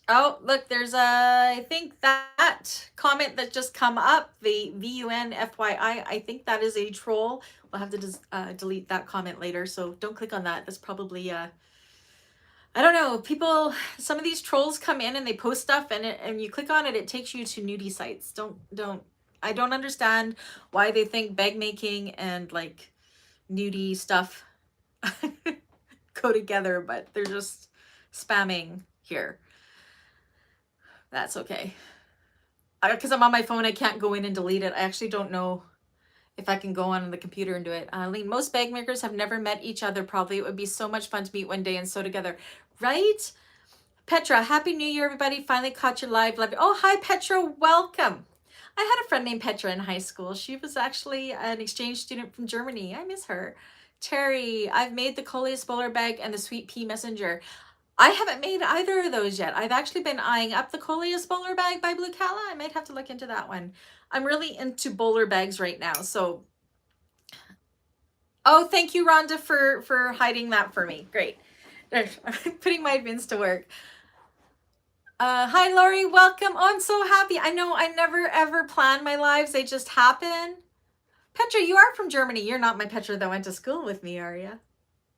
Oh, look, there's I think that comment that just come up, the VUNFYI, I think that is a troll. We'll have to delete that comment later, so don't click on that. That's probably I don't know, people, some of these trolls come in and they post stuff and you click on it, it takes you to nudie sites. I don't understand why they think bag making and like nudie stuff go together, but they're just spamming here. That's okay. Because I'm on my phone, I can't go in and delete it. I actually don't know if I can go on the computer and do it. Lean, most bag makers have never met each other. Probably it would be so much fun to meet one day and sew together. Right? Petra, Happy New Year, everybody. Finally caught your live. Oh, hi, Petra. Welcome. I had a friend named Petra in high school. She was actually an exchange student from Germany. I miss her. Terry, I've made the Coleus bowler bag and the Sweet Pea Messenger. I haven't made either of those yet. I've actually been eyeing up the Coleus bowler bag by Blue Calla. I might have to look into that one. I'm really into bowler bags right now. So, oh, thank you, Rhonda, for hiding that for me. Great. I'm putting my admins to work. Hi, Lori. Welcome. Oh, I'm so happy. I know I never, ever plan my lives. They just happen. Petra, you are from Germany. You're not my Petra that went to school with me, are you?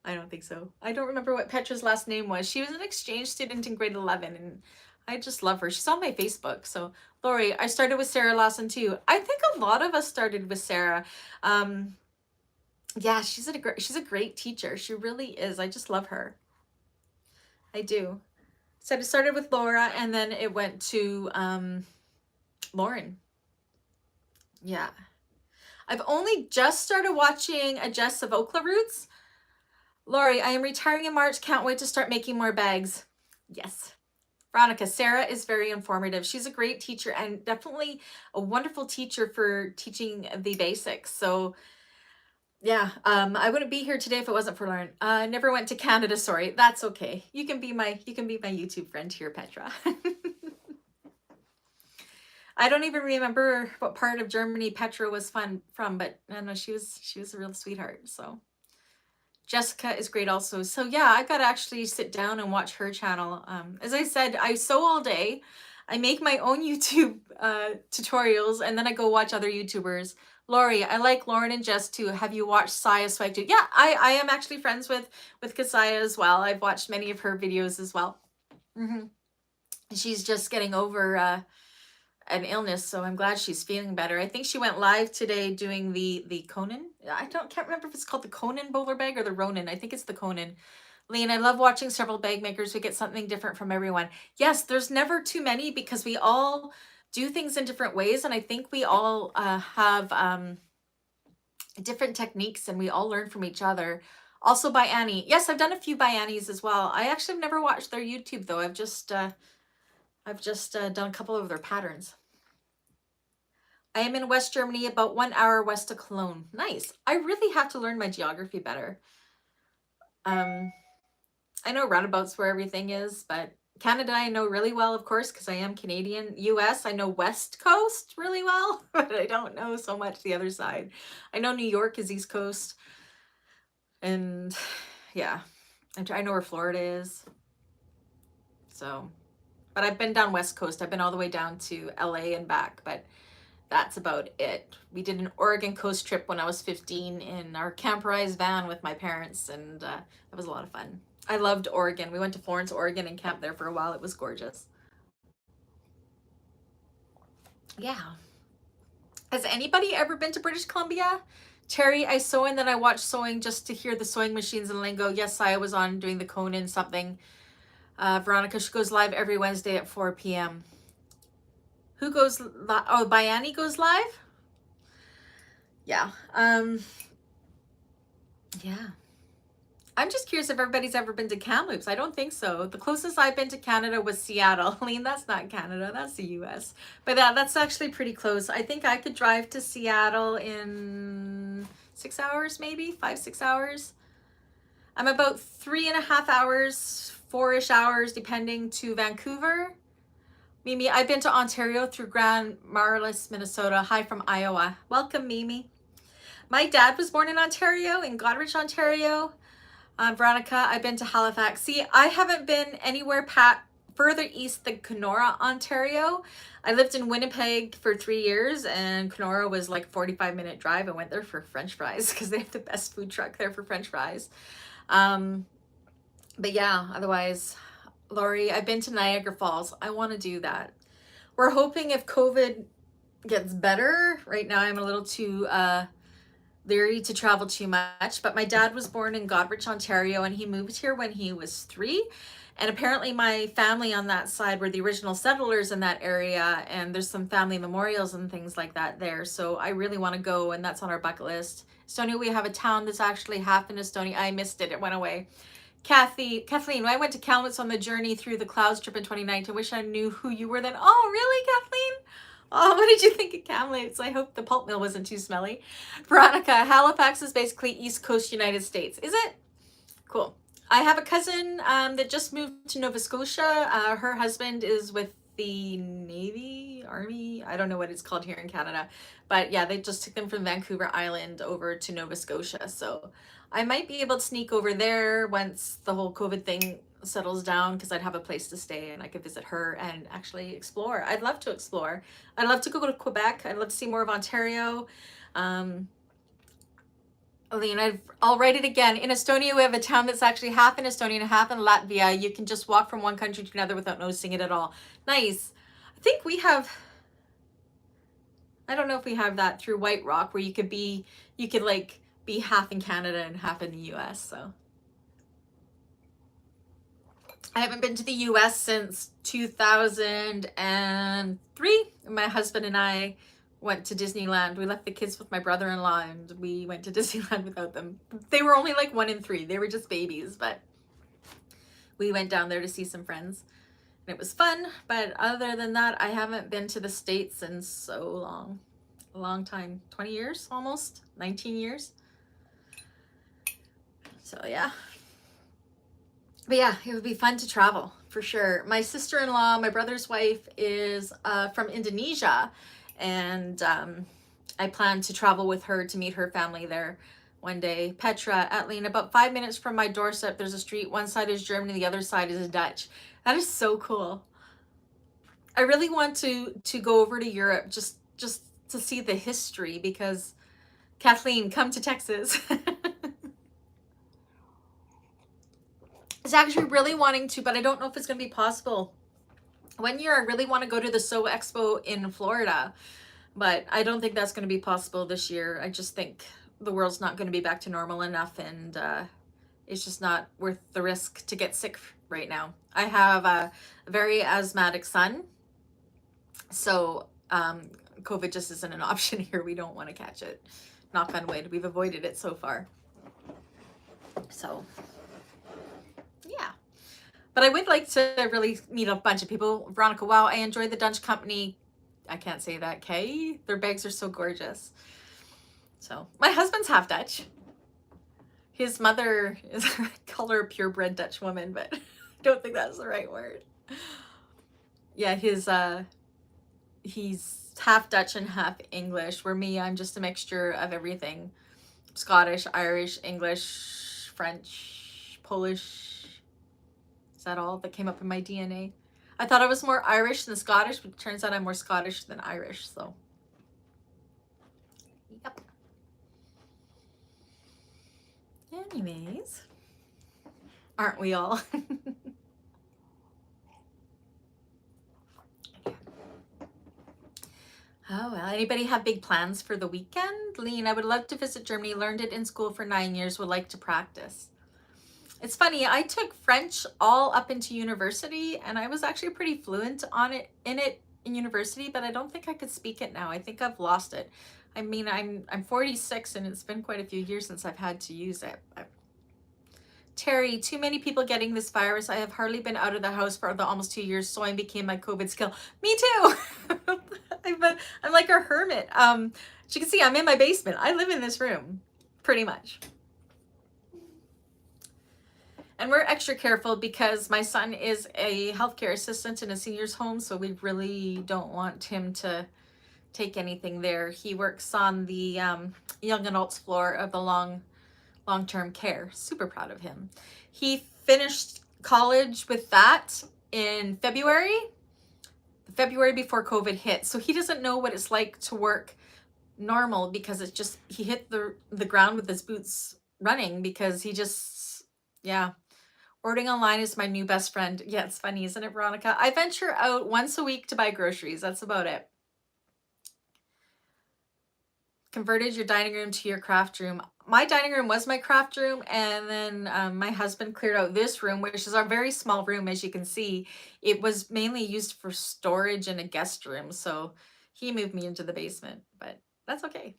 I don't think so. I don't remember what Petra's last name was. She was an exchange student in grade 11, and I just love her. She's on my Facebook. So, Lori, I started with Sarah Lawson too. I think a lot of us started with Sarah. Yeah, she's a great teacher. She really is. I just love her. I do. So I started with Laura, and then it went to Lauren. Yeah. I've only just started watching a Jess of Okla Roots. Lori, I am retiring in March. Can't wait to start making more bags. Yes. Veronica, Sarah is very informative. She's a great teacher and definitely a wonderful teacher for teaching the basics. So yeah, I wouldn't be here today if it wasn't for Lauren. I never went to Canada, sorry. That's okay. You can be my YouTube friend here, Petra. I don't even remember what part of Germany Petra was from, but I know she was a real sweetheart. So Jessica is great also. So yeah, I got to actually sit down and watch her channel. As I said, I sew all day. I make my own YouTube tutorials, and then I go watch other YouTubers. Lori, I like Lauren and Jess too. Have you watched Saya Swag too? Yeah, I am actually friends with Kasaya as well. I've watched many of her videos as well. She's just getting over an illness, so I'm glad she's feeling better. I think she went live today doing the Conan. Can't remember if it's called the Conan bowler bag or the Ronin. I think it's the Conan. Lean, I love watching several bag makers. We get something different from everyone. Yes, there's never too many because we all do things in different ways, and I think we all have different techniques, and we all learn from each other. Also by Annie. Yes, I've done a few by Annie's as well. I actually have never watched their YouTube though. I've just done a couple of their patterns. I am in West Germany, about 1 hour west of Cologne. Nice. I really have to learn my geography better. I know roundabouts where everything is, but Canada I know really well, of course, because I am Canadian. US, I know West Coast really well, but I don't know so much the other side. I know New York is East Coast. And yeah, I know where Florida is. So, but I've been down West Coast. I've been all the way down to LA and back, but that's about it. We did an Oregon coast trip when I was 15 in our camperized van with my parents, and that was a lot of fun. I loved Oregon. We went to Florence, Oregon, and camped there for a while. It was gorgeous. Yeah. Has anybody ever been to British Columbia? Terry, I sew and then I watch sewing just to hear the sewing machines and lingo. Yes, I was on doing the Conan something. Veronica, she goes live every Wednesday at 4 p.m. Who goes live? Oh, Bayani goes live? Yeah. Yeah. I'm just curious if everybody's ever been to Kamloops. I don't think so. The closest I've been to Canada was Seattle. Lean, that's not Canada, that's the US. But that's actually pretty close. I think I could drive to Seattle in 6 hours, maybe 5-6 hours. I'm about 3.5 hours, 4-ish hours, depending, to Vancouver. Mimi, I've been to Ontario through Grand Marlis, Minnesota. Hi from Iowa. Welcome, Mimi. My dad was born in Ontario, in Goderich, Ontario. Veronica, I've been to Halifax. See, I haven't been anywhere further east than Kenora, Ontario. I lived in Winnipeg for 3 years, and Kenora was like a 45-minute drive. I went there for French fries because they have the best food truck there for French fries. But yeah, otherwise, Lori, I've been to Niagara Falls. I want to do that. We're hoping if COVID gets better. Right now, I'm a little too leery to travel too much, but my dad was born in Goderich, Ontario, and he moved here when he was 3. And apparently my family on that side were the original settlers in that area, and there's some family memorials and things like that there. So I really want to go, and that's on our bucket list. Estonia, we have a town that's actually half in Estonia. I missed it. It went away. Kathleen, I went to Kamloops on the journey through the clouds trip in 2019. Wish I knew who you were then. Oh, really, Kathleen? Oh, what did you think of Kamloops? I hope the pulp mill wasn't too smelly. Veronica, Halifax is basically East Coast United States. Is it? Cool. I have a cousin that just moved to Nova Scotia. Her husband is with the Navy, Army. I don't know what it's called here in Canada. But yeah, they just took them from Vancouver Island over to Nova Scotia. So I might be able to sneak over there once the whole COVID thing settles down, because I'd have a place to stay and I could visit her and actually explore. I'd love to explore. I'd love to go to Quebec. I'd love to see more of Ontario. Aline, I'll write it again. In Estonia, we have a town that's actually half in Estonia and half in Latvia. You can just walk from one country to another without noticing it at all. Nice. I think we have, I don't know if we have that through White Rock, where you could like be half in Canada and half in the US. So I haven't been to the US since 2003. My husband and I went to Disneyland. We left the kids with my brother-in-law and we went to Disneyland without them. They were only like 1 and 3. They were just babies, but we went down there to see some friends. And it was fun, but other than that, I haven't been to the States in so long. A long time. 20 years almost? 19 years? So yeah. But yeah, it would be fun to travel for sure. My sister-in-law, my brother's wife, is from Indonesia, and I plan to travel with her to meet her family there one day. Petra, Emmaline, about 5 minutes from my doorstep, there's a street. One side is Germany, the other side is Dutch. That is so cool. I really want to go over to Europe just to see the history, because Kathleen, come to Texas. It's actually really wanting to, but I don't know if it's going to be possible. One year I really want to go to the SO Expo in Florida, but I don't think that's going to be possible this year. I just think the world's not going to be back to normal enough, and it's just not worth the risk to get sick right now. I have a very asthmatic son, so COVID just isn't an option here. We don't want to catch it. Knock on wood. We've avoided it so far. So yeah, but I would like to really meet a bunch of people. Veronica, wow, I enjoyed the Dutch company. I can't say that, Kay. Their bags are so gorgeous. So my husband's half Dutch. His mother is, I call her a purebred Dutch woman, but I don't think that's the right word. Yeah, he's half Dutch and half English. Where me, I'm just a mixture of everything. Scottish, Irish, English, French, Polish. Is that all that came up in my DNA? I thought I was more Irish than Scottish, but it turns out I'm more Scottish than Irish, so. Yep. Anyways. Aren't we all? Oh, well, anybody have big plans for the weekend? Lean, I would love to visit Germany. Learned it in school for 9 years. Would like to practice. It's funny, I took French all up into university, and I was actually pretty fluent in university, but I don't think I could speak it now. I think I've lost it. I mean, I'm 46, and it's been quite a few years since I've had to use it. Terry, too many people getting this virus. I have hardly been out of the house for almost 2 years. Sewing became my COVID skill. Me too. I'm like a hermit. As you can see, I'm in my basement. I live in this room, pretty much. And we're extra careful because my son is a healthcare assistant in a senior's home, so we really don't want him to take anything there. He works on the young adults floor of the long-term care. Super proud of him. He finished college with that in February before COVID hit. So he doesn't know what it's like to work normal, because it's just, he hit the ground with his boots running, because he just, yeah. Ordering online is my new best friend. Yeah, it's funny, isn't it, Veronica? I venture out once a week to buy groceries. That's about it. Converted your dining room to your craft room. My dining room was my craft room, and then my husband cleared out this room, which is a very small room, as you can see. It was mainly used for storage and a guest room, so he moved me into the basement, but that's okay.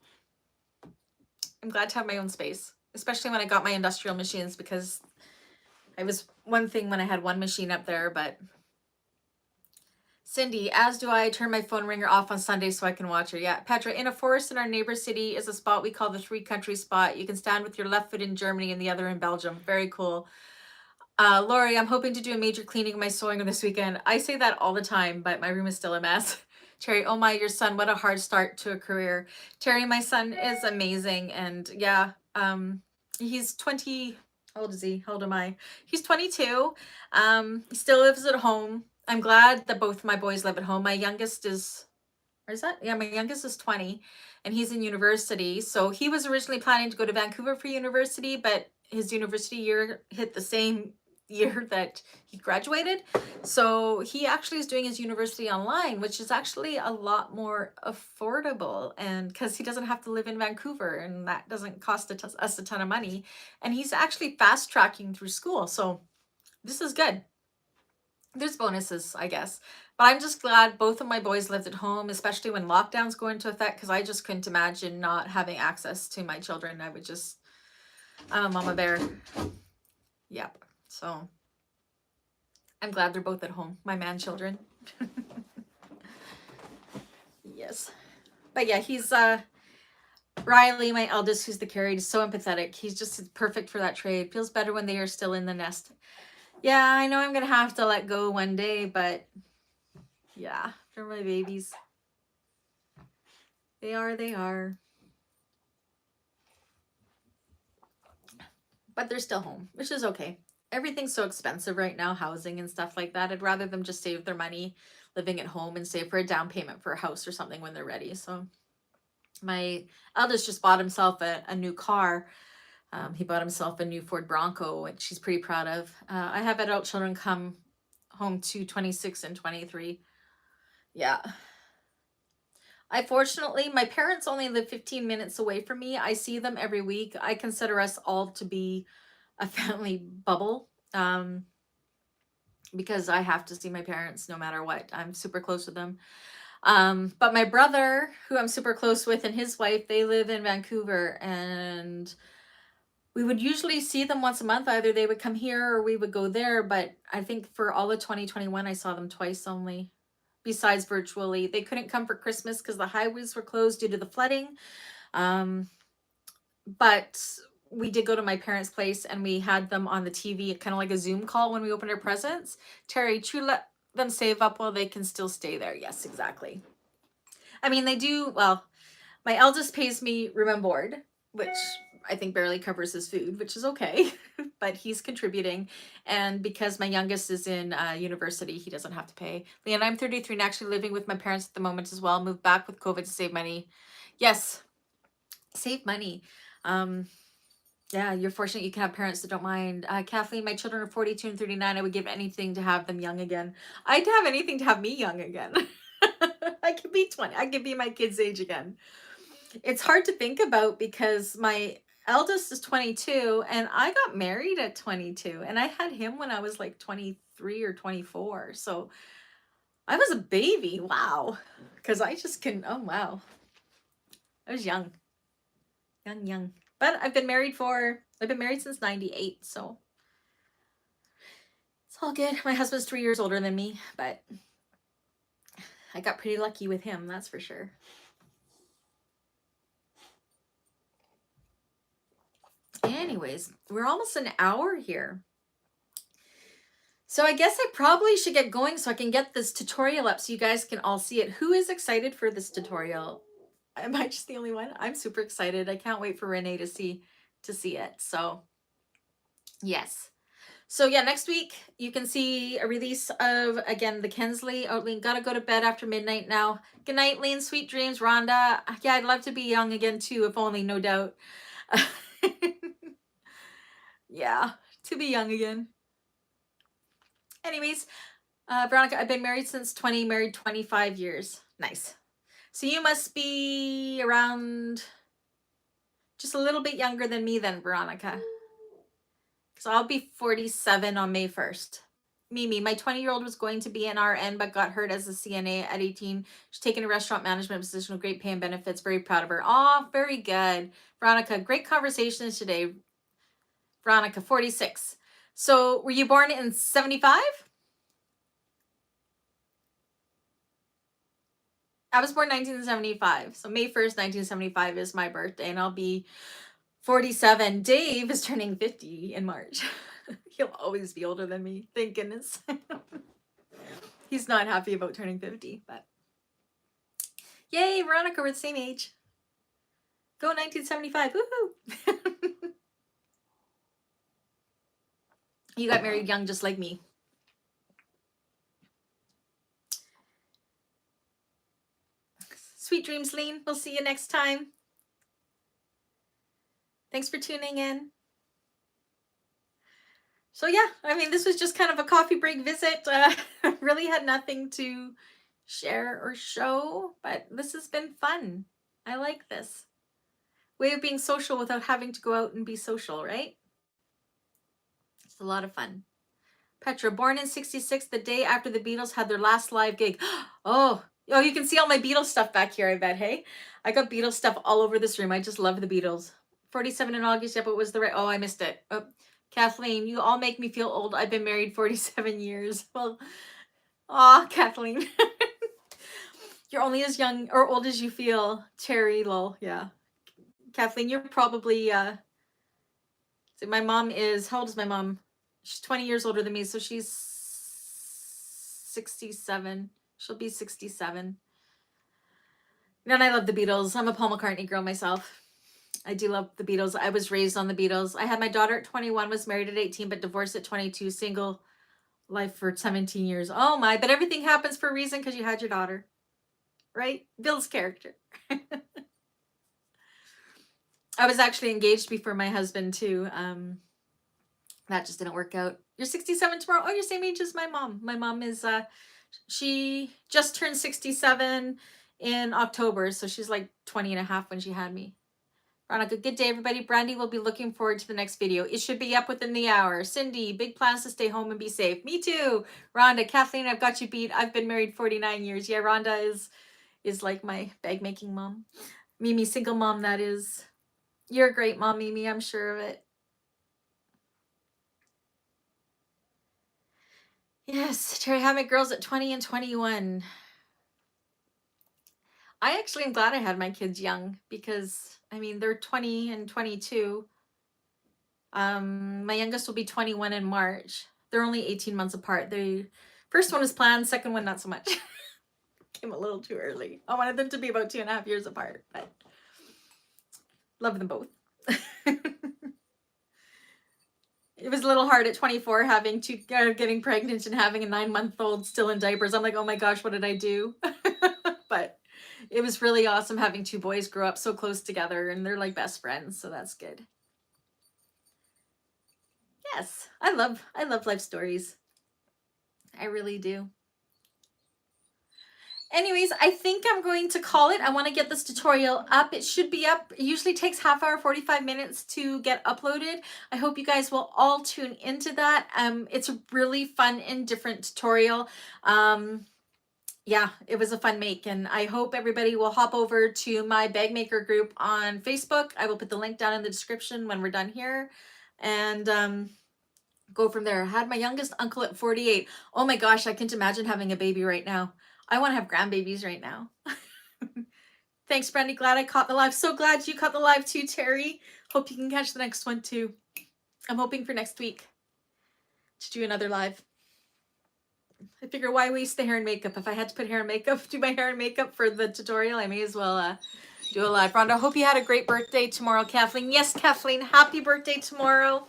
I'm glad to have my own space, especially when I got my industrial machines, because I was one thing when I had one machine up there. But Cindy, as do I, turn my phone ringer off on Sunday so I can watch her. Yeah, Petra, in a forest in our neighbor city is a spot we call the 3-country spot. You can stand with your left foot in Germany and the other in Belgium. Very cool. Lori, I'm hoping to do a major cleaning of my sewing room this weekend. I say that all the time, but my room is still a mess. Terry, oh my, your son, what a hard start to a career. Terry, my son is amazing, and yeah, he's 20. How old is he? How old am I? He's 22. He still lives at home. I'm glad that both my boys live at home. My youngest is, where's that? Yeah, my youngest is 20, and he's in university. So he was originally planning to go to Vancouver for university, but his university year hit the same year that he graduated. So he actually is doing his university online, which is actually a lot more affordable, and because he doesn't have to live in Vancouver, and that doesn't cost us a ton of money. And he's actually fast tracking through school. So this is good. There's bonuses, I guess. But I'm just glad both of my boys lived at home, especially when lockdowns go into effect, because I just couldn't imagine not having access to my children. I would just, I'm a mama bear. Yep. So I'm glad they're both at home, my man children. Yes. But yeah, he's Riley, my eldest, who's the carrier, is so empathetic. He's just perfect for that trade. Feels better when they are still in the nest. Yeah, I know I'm gonna have to let go one day, but yeah, they're my babies. They are, they are. But they're still home, which is okay. Everything's so expensive right now, housing and stuff like that. I'd rather them just save their money living at home and save for a down payment for a house or something when they're ready. So my eldest just bought himself a new car. He bought himself a new Ford Bronco, which she's pretty proud of. I have adult children come home to 26 and 23. Yeah. Fortunately, my parents only live 15 minutes away from me. I see them every week. I consider us all to be a family bubble, because I have to see my parents no matter what. I'm super close with them. But my brother, who I'm super close with, and his wife, they live in Vancouver, and we would usually see them once a month. Either they would come here or we would go there. But I think for all of 2021, I saw them twice only, besides virtually. They couldn't come for Christmas because the highways were closed due to the flooding. But we did go to my parents' place and we had them on the TV, kind of like a Zoom call when we opened our presents. Terry, to let them save up while they can still stay there. Yes, exactly. I mean, they do, well, my eldest pays me room and board, which I think barely covers his food, which is okay, but he's contributing. And because my youngest is in university, he doesn't have to pay. And I'm 33 and actually living with my parents at the moment as well. Moved back with COVID to save money. Yes, save money. Yeah, you're fortunate you can have parents that don't mind. Kathleen, my children are 42 and 39. I would give anything to have them young again. I'd have anything to have me young again. I could be 20. I could be my kid's age again. It's hard to think about because my eldest is 22 and I got married at 22 and I had him when I was like 23 or 24. So I was a baby. Wow. Because I just can, oh wow. I was young. Young. But I've been married since 98, so it's all good. My husband's 3 years older than me, but I got pretty lucky with him, that's for sure. Anyways, we're almost an hour here. So I guess I probably should get going so I can get this tutorial up so you guys can all see it. Who is excited for this tutorial? Am I just the only one? I'm super excited. I can't wait for Renee to see it. So yes. So yeah, next week you can see a release of, again, the Kensley Outline. Gotta go to bed after midnight now. Good night, Lean. Sweet dreams, Rhonda. Yeah, I'd love to be young again too, if only, no doubt. Yeah, to be young again. Anyways, Veronica, I've been married since 20, married 25 years. Nice. So you must be around just a little bit younger than me then, Veronica. So I'll be 47 on May 1st. Mimi, my 20-year-old was going to be an RN but got hurt as a CNA at 18. She's taken a restaurant management position with great pay and benefits. Very proud of her. Oh, very good. Veronica, great conversations today. Veronica, 46. So were you born in 75? I was born 1975. So May 1st, 1975 is my birthday, and I'll be 47. Dave is turning 50 in March. He'll always be older than me. Thank goodness. He's not happy about turning 50, but yay, Veronica, we're the same age. Go 1975. Woohoo! You got married young just like me. Sweet dreams, Lean. We'll see you next time. Thanks for tuning in. So yeah, I mean, this was just kind of a coffee break visit. Really had nothing to share or show, but this has been fun. I like this way of being social without having to go out and be social, right? It's a lot of fun. Petra, born in 66, the day after the Beatles had their last live gig. Oh, you can see all my Beatles stuff back here, I bet, hey? I got Beatles stuff all over this room. I just love the Beatles. 47 in August, yep, it was the right. Oh, I missed it. Oh, Kathleen, you all make me feel old. I've been married 47 years. Well, aw, Kathleen. You're only as young or old as you feel. Terry, lol, yeah. Kathleen, you're probably, so my mom is, how old is my mom? She's 20 years older than me, so she's 67. She'll be 67. And I love the Beatles. I'm a Paul McCartney girl myself. I do love the Beatles. I was raised on the Beatles. I had my daughter at 21, was married at 18, but divorced at 22, single life for 17 years. Oh my, but everything happens for a reason because you had your daughter, right? Bill's character. I was actually engaged before my husband too. That just didn't work out. You're 67 tomorrow. Oh, you're same age as my mom. My mom is, she just turned 67 in October. So she's like 20 and a half when she had me. Veronica, good day, everybody. Brandy will be looking forward to the next video. It should be up within the hour. Cindy, big plans to stay home and be safe. Me too. Rhonda, Kathleen, I've got you beat. I've been married 49 years. Yeah, Rhonda is like my bag making mom. Mimi, single mom, that is. You're a great mom, Mimi. I'm sure of it. Yes, Terry Hammock girls at 20 and 21. I actually am glad I had my kids young because, I mean, they're 20 and 22. My youngest will be 21 in March. They're only 18 months apart. The first one is planned, second one not so much. Came a little too early. I wanted them to be about 2.5 years apart, but love them both. It was a little hard at 24 having to getting pregnant and having a 9-month-old still in diapers. I'm like, oh my gosh, what did I do? But it was really awesome having two boys grow up so close together and they're like best friends. So that's good. Yes, I love life stories. I really do. Anyways, I think I'm going to call it. I want to get this tutorial up. It should be up. It usually takes half hour, 45 minutes to get uploaded. I hope you guys will all tune into that. It's a really fun and different tutorial. Yeah, it was a fun make, and I hope everybody will hop over to my bag maker group on Facebook. I will put the link down in the description when we're done here, and go from there. I had my youngest uncle at 48. Oh my gosh, I can't imagine having a baby right now. I want to have grandbabies right now. Thanks, Brandy. Glad I caught the live. So glad you caught the live too, Terry. Hope you can catch the next one too. I'm hoping for next week to do another live. I figure why waste the hair and makeup? If I had to put hair and makeup, do my hair and makeup for the tutorial, I may as well do a live. Rhonda, hope you had a great birthday tomorrow, Kathleen. Yes, Kathleen, happy birthday tomorrow.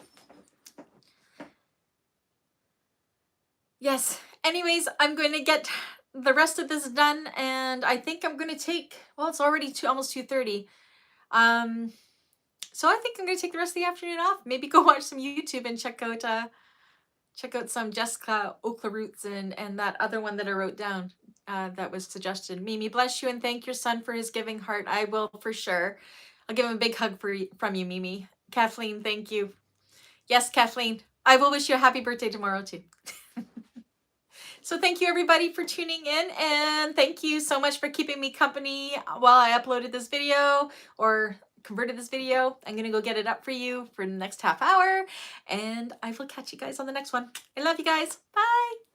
Yes. Anyways, I'm going to get the rest of this done, and I think I'm going to take, well, it's already almost 2:30. So I think I'm going to take the rest of the afternoon off. Maybe go watch some YouTube and check out some Jessica Okla Roots and that other one that I wrote down that was suggested. Mimi, bless you and thank your son for his giving heart. I will for sure. I'll give him a big hug from you, Mimi. Kathleen, thank you. Yes, Kathleen, I will wish you a happy birthday tomorrow too. So thank you everybody for tuning in, and thank you so much for keeping me company while I uploaded this video or converted this video. I'm gonna go get it up for you for the next half hour, and I will catch you guys on the next one. I love you guys. Bye.